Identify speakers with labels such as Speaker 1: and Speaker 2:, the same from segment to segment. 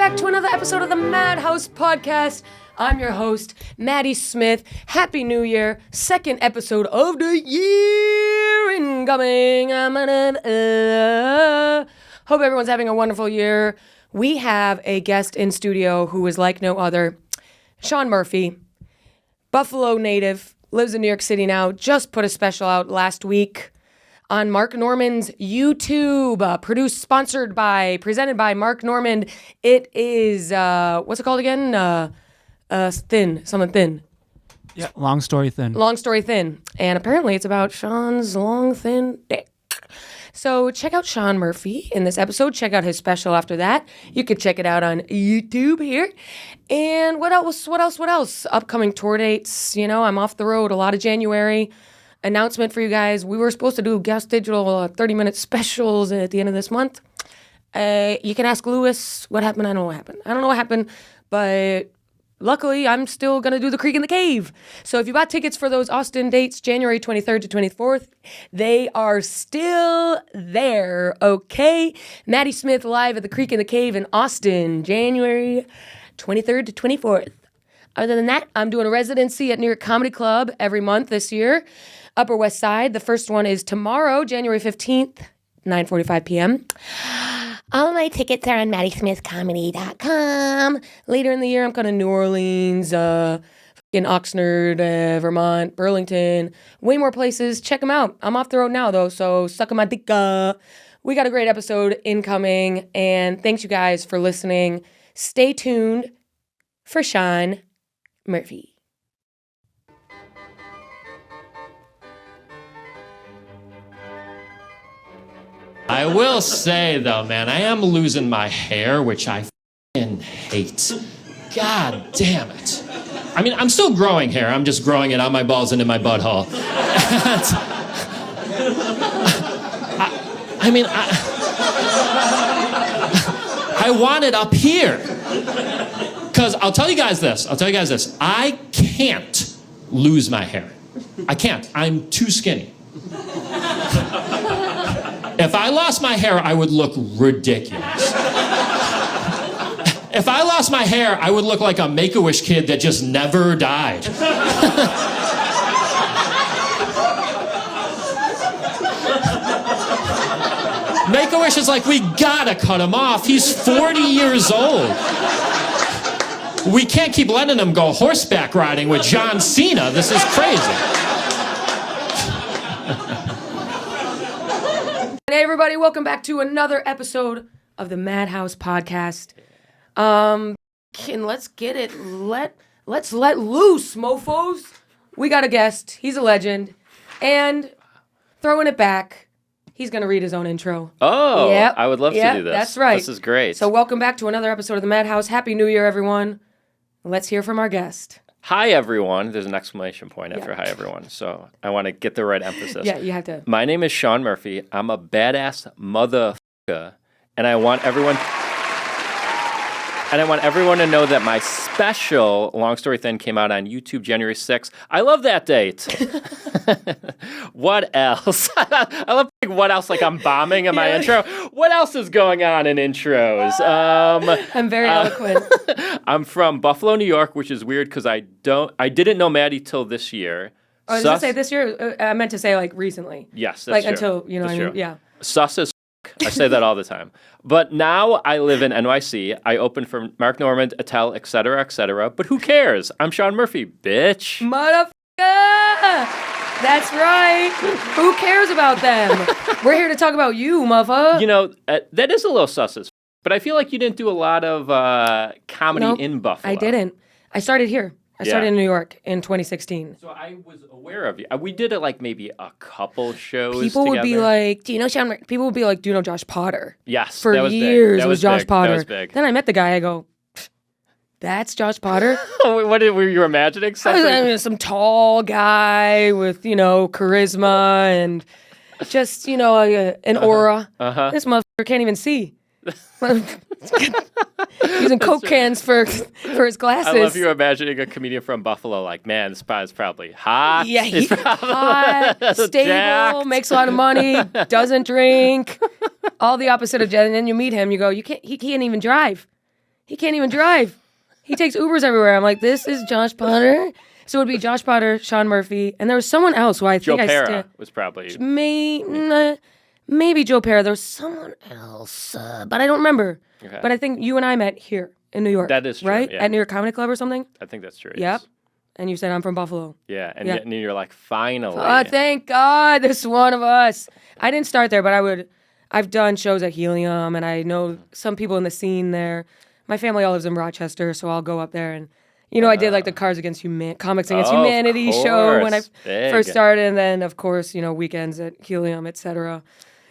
Speaker 1: back to another episode of the Madhouse Podcast. I'm your host, Maddie Smith. Happy New Year. Second episode of the year incoming. Hope everyone's having a wonderful year. We have a guest in studio who is like no other. Shaun Murphy, Buffalo native, lives in New York City now, just put a special out last week on Mark Norman's YouTube, presented by Mark Norman. It is, what's it called again? Something thin.
Speaker 2: Yeah, long story thin.
Speaker 1: Long story thin. And apparently it's about Shaun's long, thin dick. So check out Shaun Murphy in this episode. Check out his special after that. You can check it out on YouTube here. And what else? Upcoming tour dates. You know, I'm off the road a lot of January. Announcement for you guys. We were supposed to do guest digital 30-minute specials at the end of this month. You can ask Lewis what happened. I don't know what happened. But luckily, I'm still going to do the Creek in the Cave. So if you bought tickets for those Austin dates, January 23rd to 24th, they are still there, okay? Maddie Smith live at the Creek in the Cave in Austin, January 23rd to 24th. Other than that, I'm doing a residency at New York Comedy Club every month this year, Upper West Side. The first one is tomorrow, January 15th, 9:45 p.m. All my tickets are on maddysmithcomedy.com. Later in the year, I'm going to New Orleans, in OXNARD, Vermont, Burlington, way more places. Check them out. I'm off the road now, though, so suck my dick. We got a great episode incoming, and thanks you guys for listening. Stay tuned for Shaun Murphy.
Speaker 3: I will say, though, man, I am losing my hair, which I f***ing hate. God damn it. I mean, I'm still growing hair. I'm just growing it on my balls and in my butthole. I want it up here. Because I'll tell you guys this. I can't lose my hair. I can't. I'm too skinny. If I lost my hair, I would look ridiculous. If I lost my hair, I would look like a Make-A-Wish kid that just never died. Make-A-Wish is like, we gotta cut him off. He's 40 years old. We can't keep letting him go horseback riding with John Cena. This is crazy.
Speaker 1: Hey everybody, welcome back to another episode of the Madhouse Podcast. Let's get it. Let's let loose, mofos. We got a guest. He's a legend. And throwing it back, he's going to read his own intro.
Speaker 4: Oh,
Speaker 1: yep.
Speaker 4: I would love to do this.
Speaker 1: That's right.
Speaker 4: This is great.
Speaker 1: So welcome back to another episode of the Madhouse. Happy New Year, everyone. Let's hear from our guest.
Speaker 4: Hi, everyone. There's an exclamation point after hi, everyone. So I want to get the right emphasis.
Speaker 1: Yeah, you have to.
Speaker 4: My name is Shaun Murphy. I'm a badass motherfucker. And I want everyone to know that my special, Long Story Thin, came out on YouTube January 6th. I love that date. What else? I love what else, like I'm bombing in my intro. What else is going on in intros?
Speaker 1: I'm very eloquent.
Speaker 4: I'm from Buffalo, New York, which is weird because I didn't know Maddie till this year.
Speaker 1: Oh, did I say this year? I meant to say like recently.
Speaker 4: Yes, that's
Speaker 1: like
Speaker 4: true.
Speaker 1: Until, you know
Speaker 4: that's
Speaker 1: what I mean?
Speaker 4: true.
Speaker 1: Yeah.
Speaker 4: Sus as I say that all the time. But now I live in NYC. I open for Mark Norman, Attell, etc., etc. But who cares? I'm Shaun Murphy, bitch.
Speaker 1: Motherfucker! That's right. Who cares about them? We're here to talk about you, motherfucker.
Speaker 4: You know, that is a little sus as but I feel like you didn't do a lot of comedy in Buffalo.
Speaker 1: I didn't. I started here. I started in New York in 2016.
Speaker 4: So I was aware of you. We did it like maybe a couple shows
Speaker 1: People would be
Speaker 4: together.
Speaker 1: like, do you know Shaun Murphy? People would be like, do you know Josh Potter?
Speaker 4: Yes,
Speaker 1: For
Speaker 4: that was
Speaker 1: years
Speaker 4: big. That
Speaker 1: it was Josh
Speaker 4: big.
Speaker 1: Potter.
Speaker 4: That was big.
Speaker 1: Then I met the guy. I go, that's Josh Potter?
Speaker 4: Were you imagining something?
Speaker 1: I mean, some tall guy with, charisma and just, an aura. This motherfucker can't even see. Using Coke cans for his glasses.
Speaker 4: I love you imagining a comedian from Buffalo like, man, this guy's probably hot.
Speaker 1: Yeah, he's hot, stable,
Speaker 4: jacked.
Speaker 1: makes a lot of money, doesn't drink. All the opposite of Jen. And then you meet him, you go, he can't even drive. He can't even drive. He takes Ubers everywhere. I'm like, this is Josh Potter. So it would be Josh Potter, Shaun Murphy, and there was someone else who I
Speaker 4: Joe
Speaker 1: think
Speaker 4: Pera was probably.
Speaker 1: maybe Joe Pera. There was someone else, but I don't remember.
Speaker 4: Okay.
Speaker 1: But I think you and I met here in New York.
Speaker 4: That is true,
Speaker 1: right?
Speaker 4: yeah.
Speaker 1: At New York Comedy Club or something.
Speaker 4: I think that's true.
Speaker 1: Yep.
Speaker 4: Yes.
Speaker 1: And you said I'm from Buffalo.
Speaker 4: Yeah, and
Speaker 1: Yeah.
Speaker 4: yet you're like, finally.
Speaker 1: Oh, thank God, there's one of us. I didn't start there, but I've done shows at Helium, and I know some people in the scene there. My family all lives in Rochester, so I'll go up there and, I did like the Comics Against Humanity show when I
Speaker 4: course. Big.
Speaker 1: first started, and then of course, weekends at Helium, etc.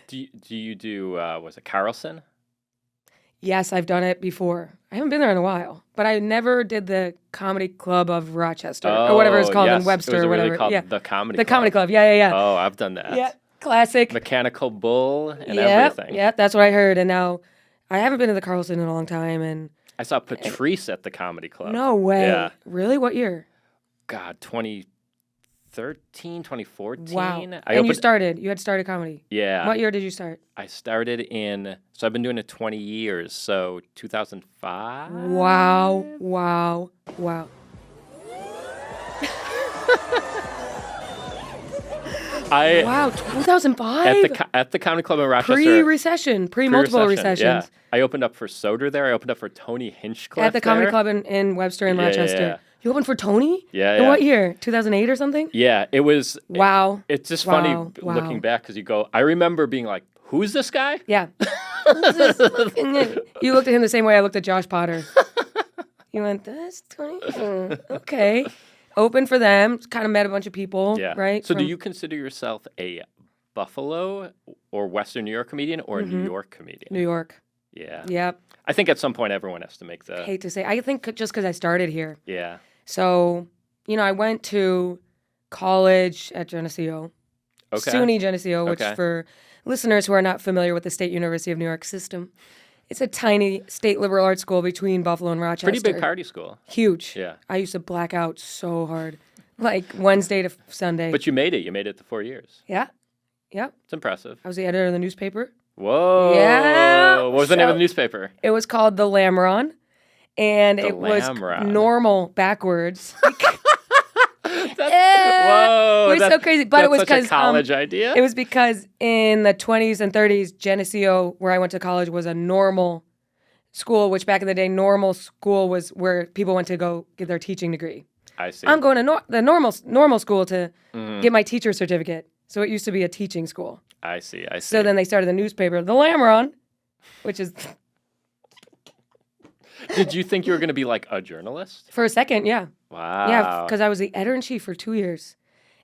Speaker 4: Do you do, was it Carlson?
Speaker 1: Yes, I've done it before. I haven't been there in a while, but I never did the Comedy Club of Rochester or whatever it's called
Speaker 4: yes.
Speaker 1: in Webster
Speaker 4: It was
Speaker 1: or whatever.
Speaker 4: Really called
Speaker 1: yeah,
Speaker 4: the Comedy
Speaker 1: the
Speaker 4: Club.
Speaker 1: Comedy Club. Yeah.
Speaker 4: Oh, I've done that.
Speaker 1: Yeah, classic.
Speaker 4: Mechanical Bull and
Speaker 1: Yep,
Speaker 4: everything.
Speaker 1: Yeah, that's what I heard. And now I haven't been to the Carlson in a long time. And
Speaker 4: I saw Patrice at the Comedy Club.
Speaker 1: no way.
Speaker 4: Yeah.
Speaker 1: Really? What year?
Speaker 4: God, 2013, 2014.
Speaker 1: Wow. You had started comedy.
Speaker 4: Yeah.
Speaker 1: What year did you start?
Speaker 4: I started so I've been doing it 20 years, so 2005.
Speaker 1: Wow. Wow, 2005?
Speaker 4: At the Comedy Club in Rochester.
Speaker 1: Pre-recession, multiple recessions.
Speaker 4: Yeah. I opened up for Soder there. I opened up for Tony Hinchcliffe
Speaker 1: At the Comedy
Speaker 4: there.
Speaker 1: Club in Webster and Rochester.
Speaker 4: Yeah.
Speaker 1: You opened for Tony?
Speaker 4: Yeah,
Speaker 1: In
Speaker 4: yeah.
Speaker 1: what year? 2008 or something?
Speaker 4: Yeah, it was.
Speaker 1: Wow.
Speaker 4: It's just
Speaker 1: Wow,
Speaker 4: funny
Speaker 1: wow.
Speaker 4: looking back because I remember being like, who's this guy?
Speaker 1: Yeah. Who's this fucking guy? You looked at him the same way I looked at Josh Potter. You went, that's 20? Okay. Open for them. Kind of met a bunch of people,
Speaker 4: Yeah.
Speaker 1: right?
Speaker 4: So do you consider yourself a Buffalo or Western New York comedian or a New York comedian?
Speaker 1: New York.
Speaker 4: Yeah.
Speaker 1: Yep.
Speaker 4: I think at some point everyone has to make the.
Speaker 1: Hate to say. I think just because I started here.
Speaker 4: Yeah.
Speaker 1: So, I went to college at Geneseo.
Speaker 4: Okay.
Speaker 1: SUNY Geneseo, which
Speaker 4: Okay.
Speaker 1: for listeners who are not familiar with the State University of New York system, it's a tiny state liberal arts school between Buffalo and Rochester.
Speaker 4: Pretty big party school.
Speaker 1: Huge.
Speaker 4: Yeah.
Speaker 1: I used to black out so hard, like Wednesday to Sunday.
Speaker 4: But you made it. You made it to 4 years.
Speaker 1: Yeah. Yep.
Speaker 4: It's impressive.
Speaker 1: I was the editor of the newspaper.
Speaker 4: Whoa.
Speaker 1: Yeah.
Speaker 4: What was the name of the newspaper?
Speaker 1: It was called The Lamron, and it was
Speaker 4: Lamron.
Speaker 1: normal backwards.
Speaker 4: Whoa.
Speaker 1: It was so crazy, but it was
Speaker 4: that's such a
Speaker 1: because
Speaker 4: college idea.
Speaker 1: it was because in the 20s and 30s, Geneseo, where I went to college, was a normal school. Which back in the day, normal school was where people went to go get their teaching degree.
Speaker 4: I see.
Speaker 1: I'm going to the normal school to get my teacher certificate. So it used to be a teaching school.
Speaker 4: I see.
Speaker 1: So then they started the newspaper, The Lamron, which is
Speaker 4: Did you think you were going to be like a journalist?
Speaker 1: for a second, yeah.
Speaker 4: Wow.
Speaker 1: Yeah, because I was the editor-in-chief for 2 years.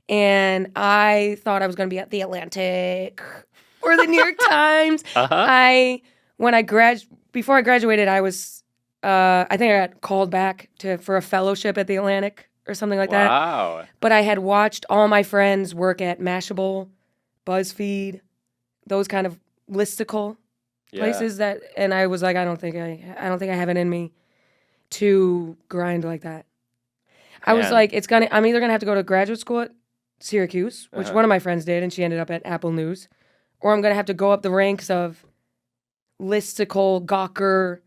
Speaker 1: And I thought I was going to be at The Atlantic or the New York Times. Before I graduated, I was, I think I got called back for a fellowship at The Atlantic or something like that.
Speaker 4: Wow.
Speaker 1: But I had watched all my friends work at Mashable, BuzzFeed, those kind of listicle places and I was like, I don't think I have it in me to grind like that. I was like, I'm either gonna have to go to graduate school at Syracuse, which one of my friends did, and she ended up at Apple News, or I'm gonna have to go up the ranks of listicle, Gawker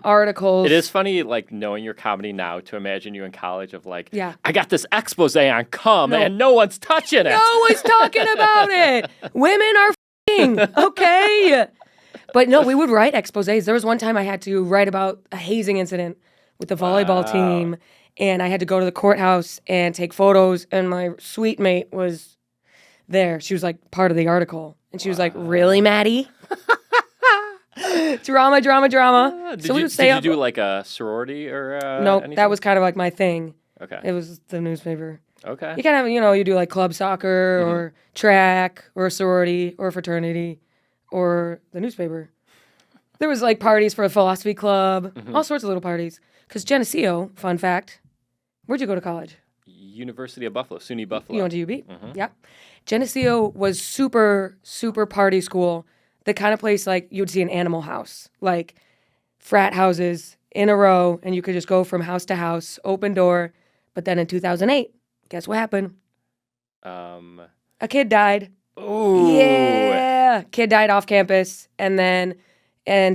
Speaker 1: articles.
Speaker 4: It is funny, like, knowing your comedy now to imagine you in college of like,
Speaker 1: Yeah.
Speaker 4: I got this expose on cum and no one's touching it.
Speaker 1: No one's talking about it. Women are f***ing, okay? But no, we would write exposés. There was one time I had to write about a hazing incident with the volleyball team, and I had to go to the courthouse and take photos, and my suite mate was there. She was like part of the article, and she was like, really, Maddie? Drama.
Speaker 4: Did you do like a sorority or
Speaker 1: No,
Speaker 4: anything?
Speaker 1: that was kind of like my thing.
Speaker 4: Okay.
Speaker 1: It was the newspaper.
Speaker 4: Okay.
Speaker 1: You kind of, you do like club soccer or track or a sorority or a fraternity or the newspaper. There was like parties for a philosophy club, all sorts of little parties. Because Geneseo, fun fact, where'd you go to college?
Speaker 4: University of Buffalo, SUNY Buffalo.
Speaker 1: You went to UB? Yeah. Geneseo was super, super party school. The kind of place like you'd see an Animal House, like frat houses in a row, and you could just go from house to house, open door. But then in 2008, guess what happened? A kid died.
Speaker 4: Ooh.
Speaker 1: Yeah. Kid died off campus, and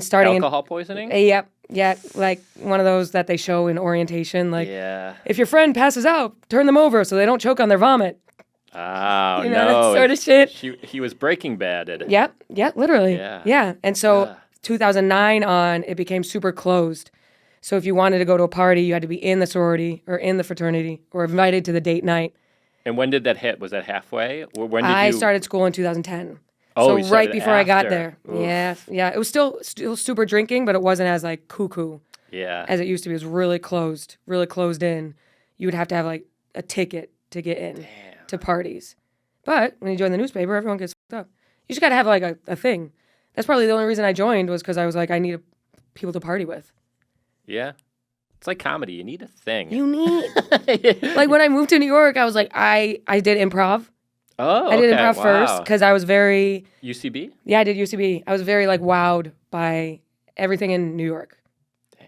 Speaker 1: starting
Speaker 4: alcohol poisoning?
Speaker 1: Yep. Yeah, like one of those that they show in orientation. Like,
Speaker 4: Yeah.
Speaker 1: if your friend passes out, turn them over so they don't choke on their vomit.
Speaker 4: Oh,
Speaker 1: You know,
Speaker 4: no.
Speaker 1: that sort of shit.
Speaker 4: He was Breaking Bad.
Speaker 1: Yeah, literally.
Speaker 4: Yeah.
Speaker 1: Yeah. And so
Speaker 4: Yeah.
Speaker 1: 2009 on, it became super closed. So if you wanted to go to a party, you had to be in the sorority or in the fraternity or invited to the date night.
Speaker 4: And when did that hit? Was that halfway? Or when did
Speaker 1: I
Speaker 4: you...
Speaker 1: started school in 2010.
Speaker 4: Oh, you
Speaker 1: so right
Speaker 4: started
Speaker 1: before I got
Speaker 4: after.
Speaker 1: there.
Speaker 4: Oof.
Speaker 1: Yeah. It was still super drinking, but it wasn't as like cuckoo
Speaker 4: Yeah.
Speaker 1: as it used to be. It was really closed in. You would have to have like a ticket to get in to parties. But when you join the newspaper, everyone gets fucked up. You just got to have like a thing. That's probably the only reason I joined was because I was like, I need people to party with.
Speaker 4: Yeah. It's like comedy. You need a thing.
Speaker 1: You need like when I moved to New York, I was like, I did improv.
Speaker 4: Oh,
Speaker 1: I did
Speaker 4: okay.
Speaker 1: improv first
Speaker 4: Wow.
Speaker 1: because I was very
Speaker 4: UCB?
Speaker 1: yeah, I did UCB. I was very like wowed by everything in New York.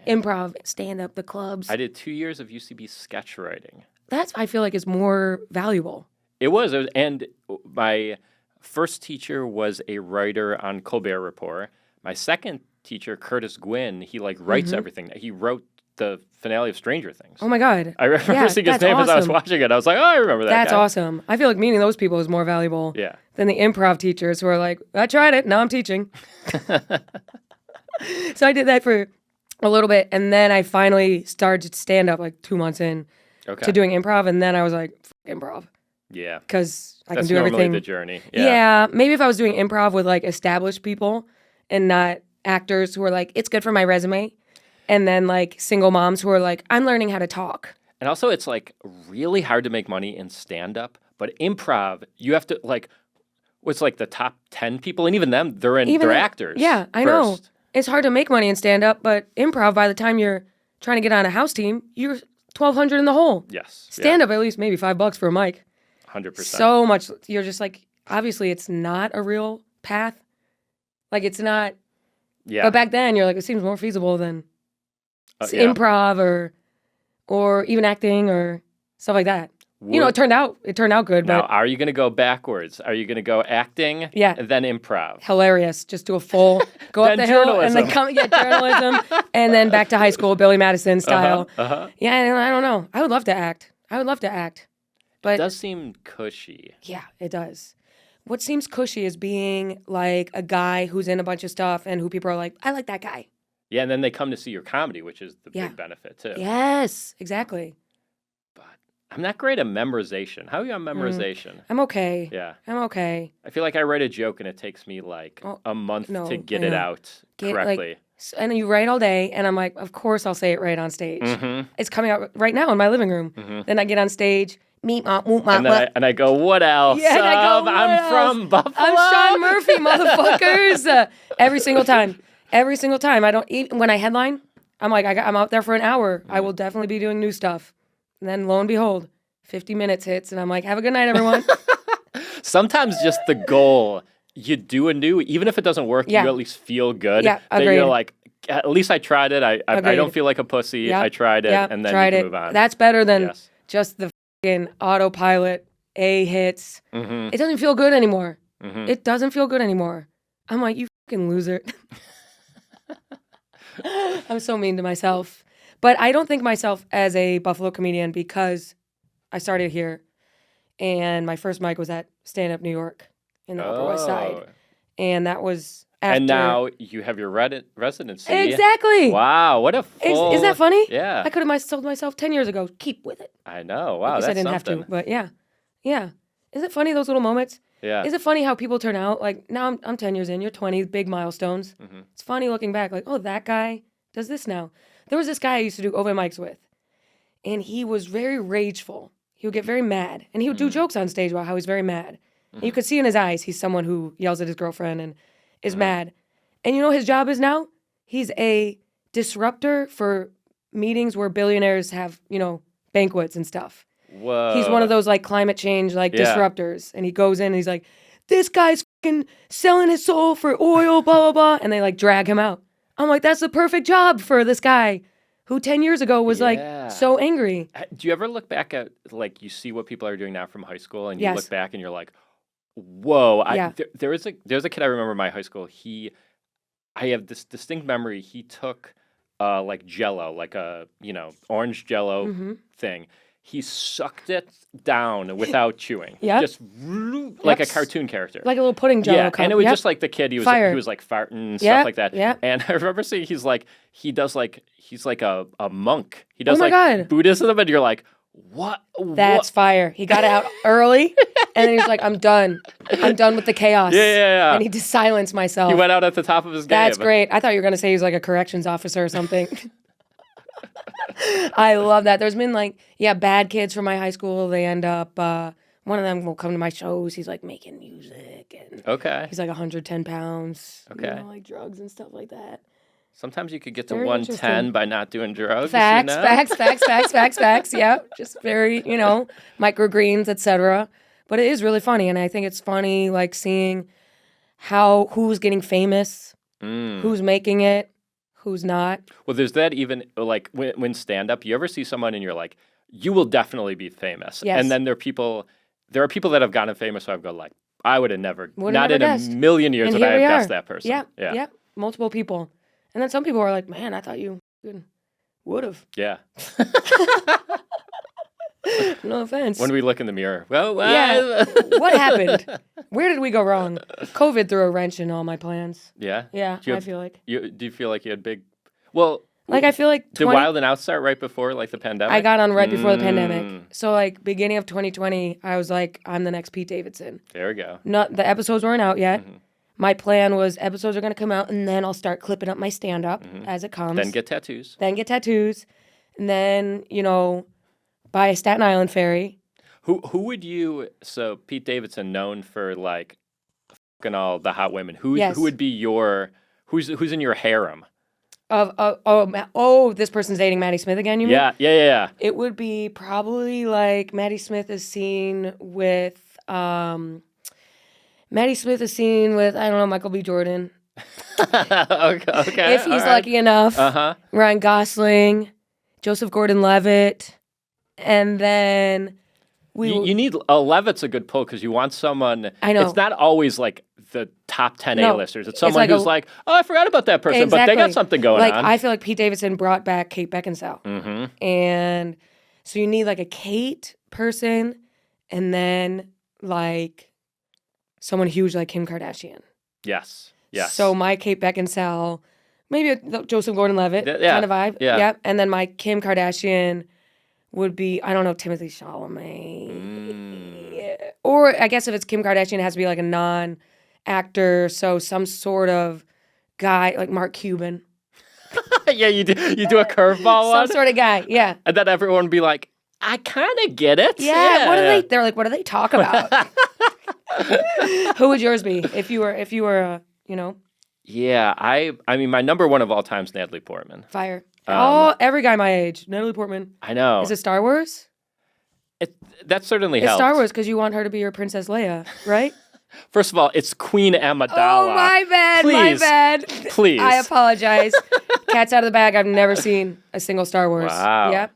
Speaker 1: Improv, stand up, the clubs.
Speaker 4: I did 2 years of UCB sketch writing.
Speaker 1: That's I feel like is more valuable.
Speaker 4: It was, and my first teacher was a writer on Colbert Report. My second teacher, Curtis Gwynn, he like writes everything. He wrote the finale of Stranger Things.
Speaker 1: Oh my God.
Speaker 4: I remember
Speaker 1: Yeah,
Speaker 4: seeing his
Speaker 1: that's
Speaker 4: name as I was
Speaker 1: awesome.
Speaker 4: watching it. I was like, oh, I remember that
Speaker 1: That's
Speaker 4: guy.
Speaker 1: awesome. I feel like meeting those people is more valuable
Speaker 4: Yeah.
Speaker 1: than the improv teachers who are like, I tried it, now I'm teaching. So I did that for a little bit, and then I finally started stand up like 2 months in
Speaker 4: Okay.
Speaker 1: to doing improv, and then I was like, F- improv,
Speaker 4: Yeah.
Speaker 1: because I
Speaker 4: That's
Speaker 1: can do
Speaker 4: normally
Speaker 1: everything.
Speaker 4: the journey.
Speaker 1: Yeah, maybe if I was doing improv with like established people and not actors who are like, it's good for my resume, and then like single moms who are like, I'm learning how to talk.
Speaker 4: And also, it's like really hard to make money in stand up, but improv, you have to like, what's like the top 10 people, and even them, they're
Speaker 1: Even
Speaker 4: they're
Speaker 1: though-
Speaker 4: actors.
Speaker 1: Yeah, I know.
Speaker 4: first.
Speaker 1: It's hard to make money in stand up, but improv, by the time you're trying to get on a house team, you're 1,200 in the hole.
Speaker 4: Yes.
Speaker 1: Stand up, at least maybe $5 for a mic.
Speaker 4: 100%.
Speaker 1: So much. You're just like, obviously, it's not a real path. Like, it's not.
Speaker 4: yeah.
Speaker 1: But back then, you're like, it seems more feasible than
Speaker 4: Yeah.
Speaker 1: improv or even acting or stuff like that. You know, it turned out good,
Speaker 4: Now,
Speaker 1: but
Speaker 4: are you going to go backwards? Are you going to go acting?
Speaker 1: Yeah.
Speaker 4: And then improv?
Speaker 1: hilarious. Just do a full go up
Speaker 4: Then
Speaker 1: the hill and then
Speaker 4: journalism.
Speaker 1: come journalism and then back to high school, Billy Madison style.
Speaker 4: Uh-huh.
Speaker 1: Yeah, I don't know. I would love to act.
Speaker 4: It
Speaker 1: But
Speaker 4: does seem cushy.
Speaker 1: yeah, it does. What seems cushy is being like a guy who's in a bunch of stuff and who people are like, I like that guy.
Speaker 4: Yeah, and then they come to see your comedy, which is the
Speaker 1: Yeah.
Speaker 4: big benefit, too.
Speaker 1: Yes, exactly.
Speaker 4: But I'm not great at memorization. How are you on memorization?
Speaker 1: I'm okay.
Speaker 4: Yeah.
Speaker 1: I'm okay.
Speaker 4: I feel like I write a joke and it takes me like
Speaker 1: Oh,
Speaker 4: a month
Speaker 1: no,
Speaker 4: to get
Speaker 1: I
Speaker 4: it
Speaker 1: know.
Speaker 4: out
Speaker 1: Get, like,
Speaker 4: correctly.
Speaker 1: And you write all day, and I'm like, of course I'll say it right on stage.
Speaker 4: Mhm.
Speaker 1: It's coming out right now in my living room. Then I get on stage, meet mop, moop, mop,
Speaker 4: And then I go, what else?
Speaker 1: Yeah, and I go, what
Speaker 4: I'm
Speaker 1: else?
Speaker 4: from Buffalo.
Speaker 1: I'm Shaun Murphy, motherfuckers. Every single time. Every single time. I don't even when I headline, I'm like, I'm out there for an hour. I will definitely be doing new stuff. And then lo and behold, 50 minutes hits, and I'm like, have a good night, everyone.
Speaker 4: Sometimes just the goal, you do a new, even if it doesn't work,
Speaker 1: Yeah.
Speaker 4: you at least feel good.
Speaker 1: Yeah,
Speaker 4: that
Speaker 1: agreed.
Speaker 4: you're like, at least I tried it. I
Speaker 1: Agreed.
Speaker 4: don't feel like a pussy.
Speaker 1: Yep.
Speaker 4: I tried it,
Speaker 1: Yep,
Speaker 4: and then
Speaker 1: tried
Speaker 4: you
Speaker 1: it.
Speaker 4: can move on.
Speaker 1: That's better than
Speaker 4: Yes.
Speaker 1: just the fucking autopilot A hits.
Speaker 4: Mhm.
Speaker 1: It doesn't feel good anymore.
Speaker 4: Mhm.
Speaker 1: It doesn't feel good anymore. I'm like, you fucking loser. I'm so mean to myself. But I don't think myself as a Buffalo comedian because I started here and my first mic was at Stand Up New York in the Upper West
Speaker 4: Oh.
Speaker 1: Side. And that was after.
Speaker 4: And now you have your residency.
Speaker 1: Exactly.
Speaker 4: Wow, what a full...
Speaker 1: Isn't that funny?
Speaker 4: Yeah.
Speaker 1: I could have told myself 10 years ago, keep with it.
Speaker 4: I know. Wow,
Speaker 1: I guess
Speaker 4: that's
Speaker 1: I didn't
Speaker 4: something.
Speaker 1: have to, but yeah. Yeah. Isn't it funny, those little moments?
Speaker 4: Yeah.
Speaker 1: Is it funny how people turn out? Like, now I'm 10 years in, you're 20, big milestones.
Speaker 4: Mm-hmm.
Speaker 1: It's funny looking back, like, oh, that guy does this now. There was this guy I used to do open mics with, and he was very rageful. He would get very mad, and he would do jokes on stage about how he's very mad. And you could see in his eyes, he's someone who yells at his girlfriend and is mad. And you know what his job is now? He's a disruptor for meetings where billionaires have, banquets and stuff.
Speaker 4: Whoa.
Speaker 1: He's one of those like climate change disruptors, and he goes in and he's like, "This guy's fucking selling his soul for oil, blah blah blah," and they like drag him out. I'm like, that's the perfect job for this guy, who 10 years ago was
Speaker 4: Yeah.
Speaker 1: like so angry.
Speaker 4: Do you ever look back at, like, you see what people are doing now from high school, and you
Speaker 1: Yes.
Speaker 4: look back and you're like, whoa.
Speaker 1: Yeah.
Speaker 4: There's a kid I remember in my high school. I have this distinct memory. He took like Jello, like a orange Jello thing. He sucked it down without chewing.
Speaker 1: Yep.
Speaker 4: Just like a cartoon character.
Speaker 1: Like a little pudding Jello
Speaker 4: Yeah,
Speaker 1: cup.
Speaker 4: and it was just like the kid. He was like farting and stuff like that.
Speaker 1: Yep.
Speaker 4: And I remember seeing he's like a monk. He
Speaker 1: Oh
Speaker 4: does
Speaker 1: my
Speaker 4: like
Speaker 1: God.
Speaker 4: Buddhism, and you're like, what?
Speaker 1: That's fire. He got out early, and then he was like, I'm done. I'm done with the chaos.
Speaker 4: Yeah.
Speaker 1: I need to silence myself.
Speaker 4: He went out at the top of his game.
Speaker 1: That's great. I thought you were going to say he was like a corrections officer or something. I love that. There's been like, bad kids from my high school. They end up, one of them will come to my shows. He's like making music. And
Speaker 4: Okay.
Speaker 1: he's like 110 pounds.
Speaker 4: Okay.
Speaker 1: Like drugs and stuff like that.
Speaker 4: Sometimes you could get to
Speaker 1: Very
Speaker 4: 110 by not doing drugs.
Speaker 1: Facts. Yeah. Just very, microgreens, etc. But it is really funny. And I think it's funny, like seeing who's getting famous, who's making it, who's not.
Speaker 4: Well, there's that even like when stand up, you ever see someone and you're like, you will definitely be famous.
Speaker 1: Yes.
Speaker 4: And then there are people that have gotten famous who I've gone like, I would have never, not in
Speaker 1: guessed.
Speaker 4: a million years
Speaker 1: And
Speaker 4: would I
Speaker 1: here we
Speaker 4: have guessed
Speaker 1: are.
Speaker 4: that person.
Speaker 1: Yeah. Multiple people. And then some people are like, man, I thought you would have.
Speaker 4: Yeah.
Speaker 1: No offense.
Speaker 4: When we look in the mirror, well,
Speaker 1: What happened? Where did we go wrong? COVID threw a wrench in all my plans.
Speaker 4: Yeah?
Speaker 1: Yeah,
Speaker 4: Do you
Speaker 1: I
Speaker 4: have-
Speaker 1: feel like.
Speaker 4: Do you feel like you had big, well,
Speaker 1: Like, I feel like
Speaker 4: did Wild and Out start right before like the pandemic?
Speaker 1: I got on right before the pandemic. So, like, beginning of 2020, I was like, I'm the next Pete Davidson.
Speaker 4: There we go.
Speaker 1: The episodes weren't out yet. My plan was episodes are going to come out, and then I'll start clipping up my stand-up as it comes.
Speaker 4: Then get tattoos.
Speaker 1: And then, buy a Staten Island ferry.
Speaker 4: Who would you, so Pete Davidson, known for like fucking all the hot women, who would be who's in your harem?
Speaker 1: This person's dating Maddie Smith again, you mean?
Speaker 4: Yeah.
Speaker 1: It would be probably like Maddie Smith is seen with, I don't know, Michael B. Jordan.
Speaker 4: Okay.
Speaker 1: If he's lucky enough. Ryan Gosling, Joseph Gordon-Levitt, and then
Speaker 4: you need Levitt's a good pull because you want someone.
Speaker 1: I know.
Speaker 4: It's not always like the top 10
Speaker 1: No.
Speaker 4: A-listers. It's someone
Speaker 1: like
Speaker 4: who's like, oh, I forgot about that person, but they got something going
Speaker 1: like,
Speaker 4: on.
Speaker 1: I feel like Pete Davidson brought back Kate Beckinsale. And so you need like a Kate person and then like someone huge like Kim Kardashian.
Speaker 4: Yes.
Speaker 1: So my Kate Beckinsale, maybe a Joseph Gordon-Levitt kind of vibe.
Speaker 4: Yeah.
Speaker 1: Yep. And then my Kim Kardashian would be, I don't know, Timothy Chalamet. Yeah. Or I guess if it's Kim Kardashian, it has to be like a non-actor. So some sort of guy like Mark Cuban.
Speaker 4: Yeah, you do a curveball one.
Speaker 1: Some sort of guy, yeah.
Speaker 4: And then everyone would be like, I kind of get it.
Speaker 1: Yeah. They're like, what do they talk about? Who would yours be if you were
Speaker 4: Yeah, I mean, my number one of all time is Natalie Portman.
Speaker 1: Fire. Every guy my age. Natalie Portman.
Speaker 4: I know.
Speaker 1: Is it Star Wars?
Speaker 4: That certainly
Speaker 1: It's
Speaker 4: helps.
Speaker 1: Star Wars because you want her to be your Princess Leia, right?
Speaker 4: First of all, it's Queen Amidala.
Speaker 1: Oh, my bad.
Speaker 4: Please.
Speaker 1: My bad.
Speaker 4: Please.
Speaker 1: I apologize. Cat's out of the bag. I've never seen a single Star Wars.
Speaker 4: Wow.
Speaker 1: Yep.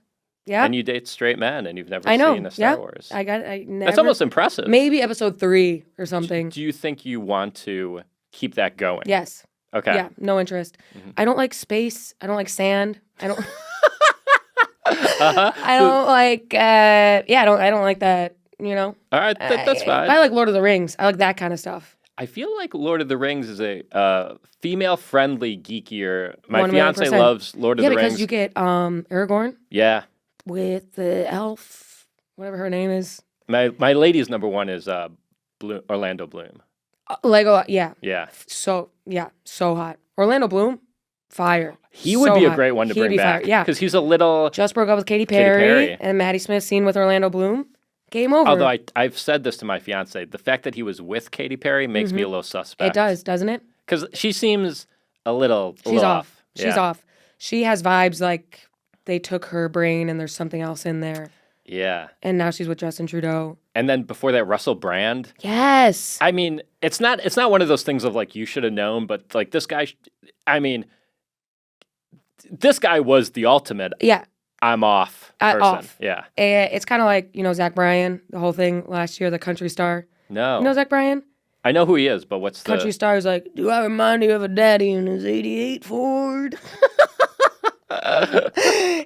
Speaker 4: And you date straight men, and you've never
Speaker 1: I know.
Speaker 4: seen a Star Wars.
Speaker 1: I never.
Speaker 4: That's almost impressive.
Speaker 1: Maybe episode 3 or something.
Speaker 4: Do you think you want to keep that going?
Speaker 1: Yes.
Speaker 4: Okay.
Speaker 1: Yeah. No interest. I don't like space. I don't like sand. I don't. I don't like. I don't like that.
Speaker 4: All right, that's fine.
Speaker 1: I like Lord of the Rings. I like that kind of stuff.
Speaker 4: I feel like Lord of the Rings is a female-friendly, geekier. My
Speaker 1: 1,000,000%.
Speaker 4: fiance loves Lord of the Rings.
Speaker 1: Yeah, because you get Aragorn with the elf, whatever her name is.
Speaker 4: My lady's number one is Orlando Bloom.
Speaker 1: Lego, yeah.
Speaker 4: Yeah.
Speaker 1: So hot. Orlando Bloom, fire.
Speaker 4: He would be a great one to bring back.
Speaker 1: Yeah.
Speaker 4: Because he's a little...
Speaker 1: Just broke up with Katy Perry. And Maddie Smith scene with Orlando Bloom. Game over.
Speaker 4: Although I've said this to my fiance, the fact that he was with Katy Perry makes me a little suspect.
Speaker 1: It does, doesn't it?
Speaker 4: Because she seems a little
Speaker 1: off.
Speaker 4: Yeah.
Speaker 1: She's off. She has vibes like they took her brain and there's something else in there.
Speaker 4: Yeah.
Speaker 1: And now she's with Justin Trudeau.
Speaker 4: And then before that, Russell Brand.
Speaker 1: Yes.
Speaker 4: I mean, it's not one of those things of like you should have known, but like this guy, this guy was the ultimate.
Speaker 1: Yeah.
Speaker 4: I'm off person.
Speaker 1: Off.
Speaker 4: Yeah.
Speaker 1: It's kind of like, Zach Bryan, the whole thing last year, the country star.
Speaker 4: No.
Speaker 1: You know Zach Bryan?
Speaker 4: I know who he is, but what's
Speaker 1: country star is like, do I remind you of a daddy in his 88 Ford?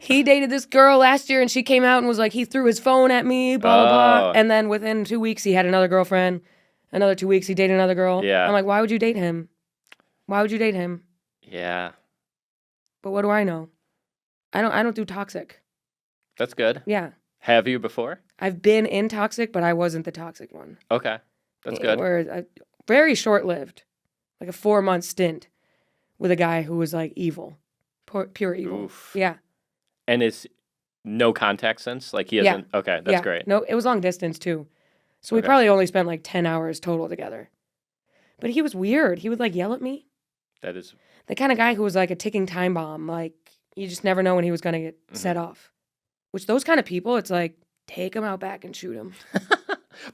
Speaker 1: He dated this girl last year, and she came out and was like, he threw his phone at me, blah, blah, blah.
Speaker 4: Oh.
Speaker 1: And then within 2 weeks, he had another girlfriend. Another 2 weeks, he dated another girl.
Speaker 4: Yeah.
Speaker 1: I'm like, why would you date him? Why would you date him?
Speaker 4: Yeah.
Speaker 1: But what do I know? I don't do toxic.
Speaker 4: That's good.
Speaker 1: Yeah.
Speaker 4: Have you before?
Speaker 1: I've been in toxic, but I wasn't the toxic one.
Speaker 4: Okay. That's good.
Speaker 1: Very short-lived. Like a 4-month stint with a guy who was like evil. Pure evil.
Speaker 4: Oof.
Speaker 1: Yeah.
Speaker 4: And it's no contact since? Like he hasn't?
Speaker 1: Yeah.
Speaker 4: Okay, that's great.
Speaker 1: No, it was long distance too. So we
Speaker 4: Okay.
Speaker 1: probably only spent like 10 hours total together. But he was weird. He would like yell at me.
Speaker 4: That is...
Speaker 1: The kind of guy who was like a ticking time bomb. Like you just never know when he was going to get set off. Which those kind of people, it's like, take him out back and shoot him.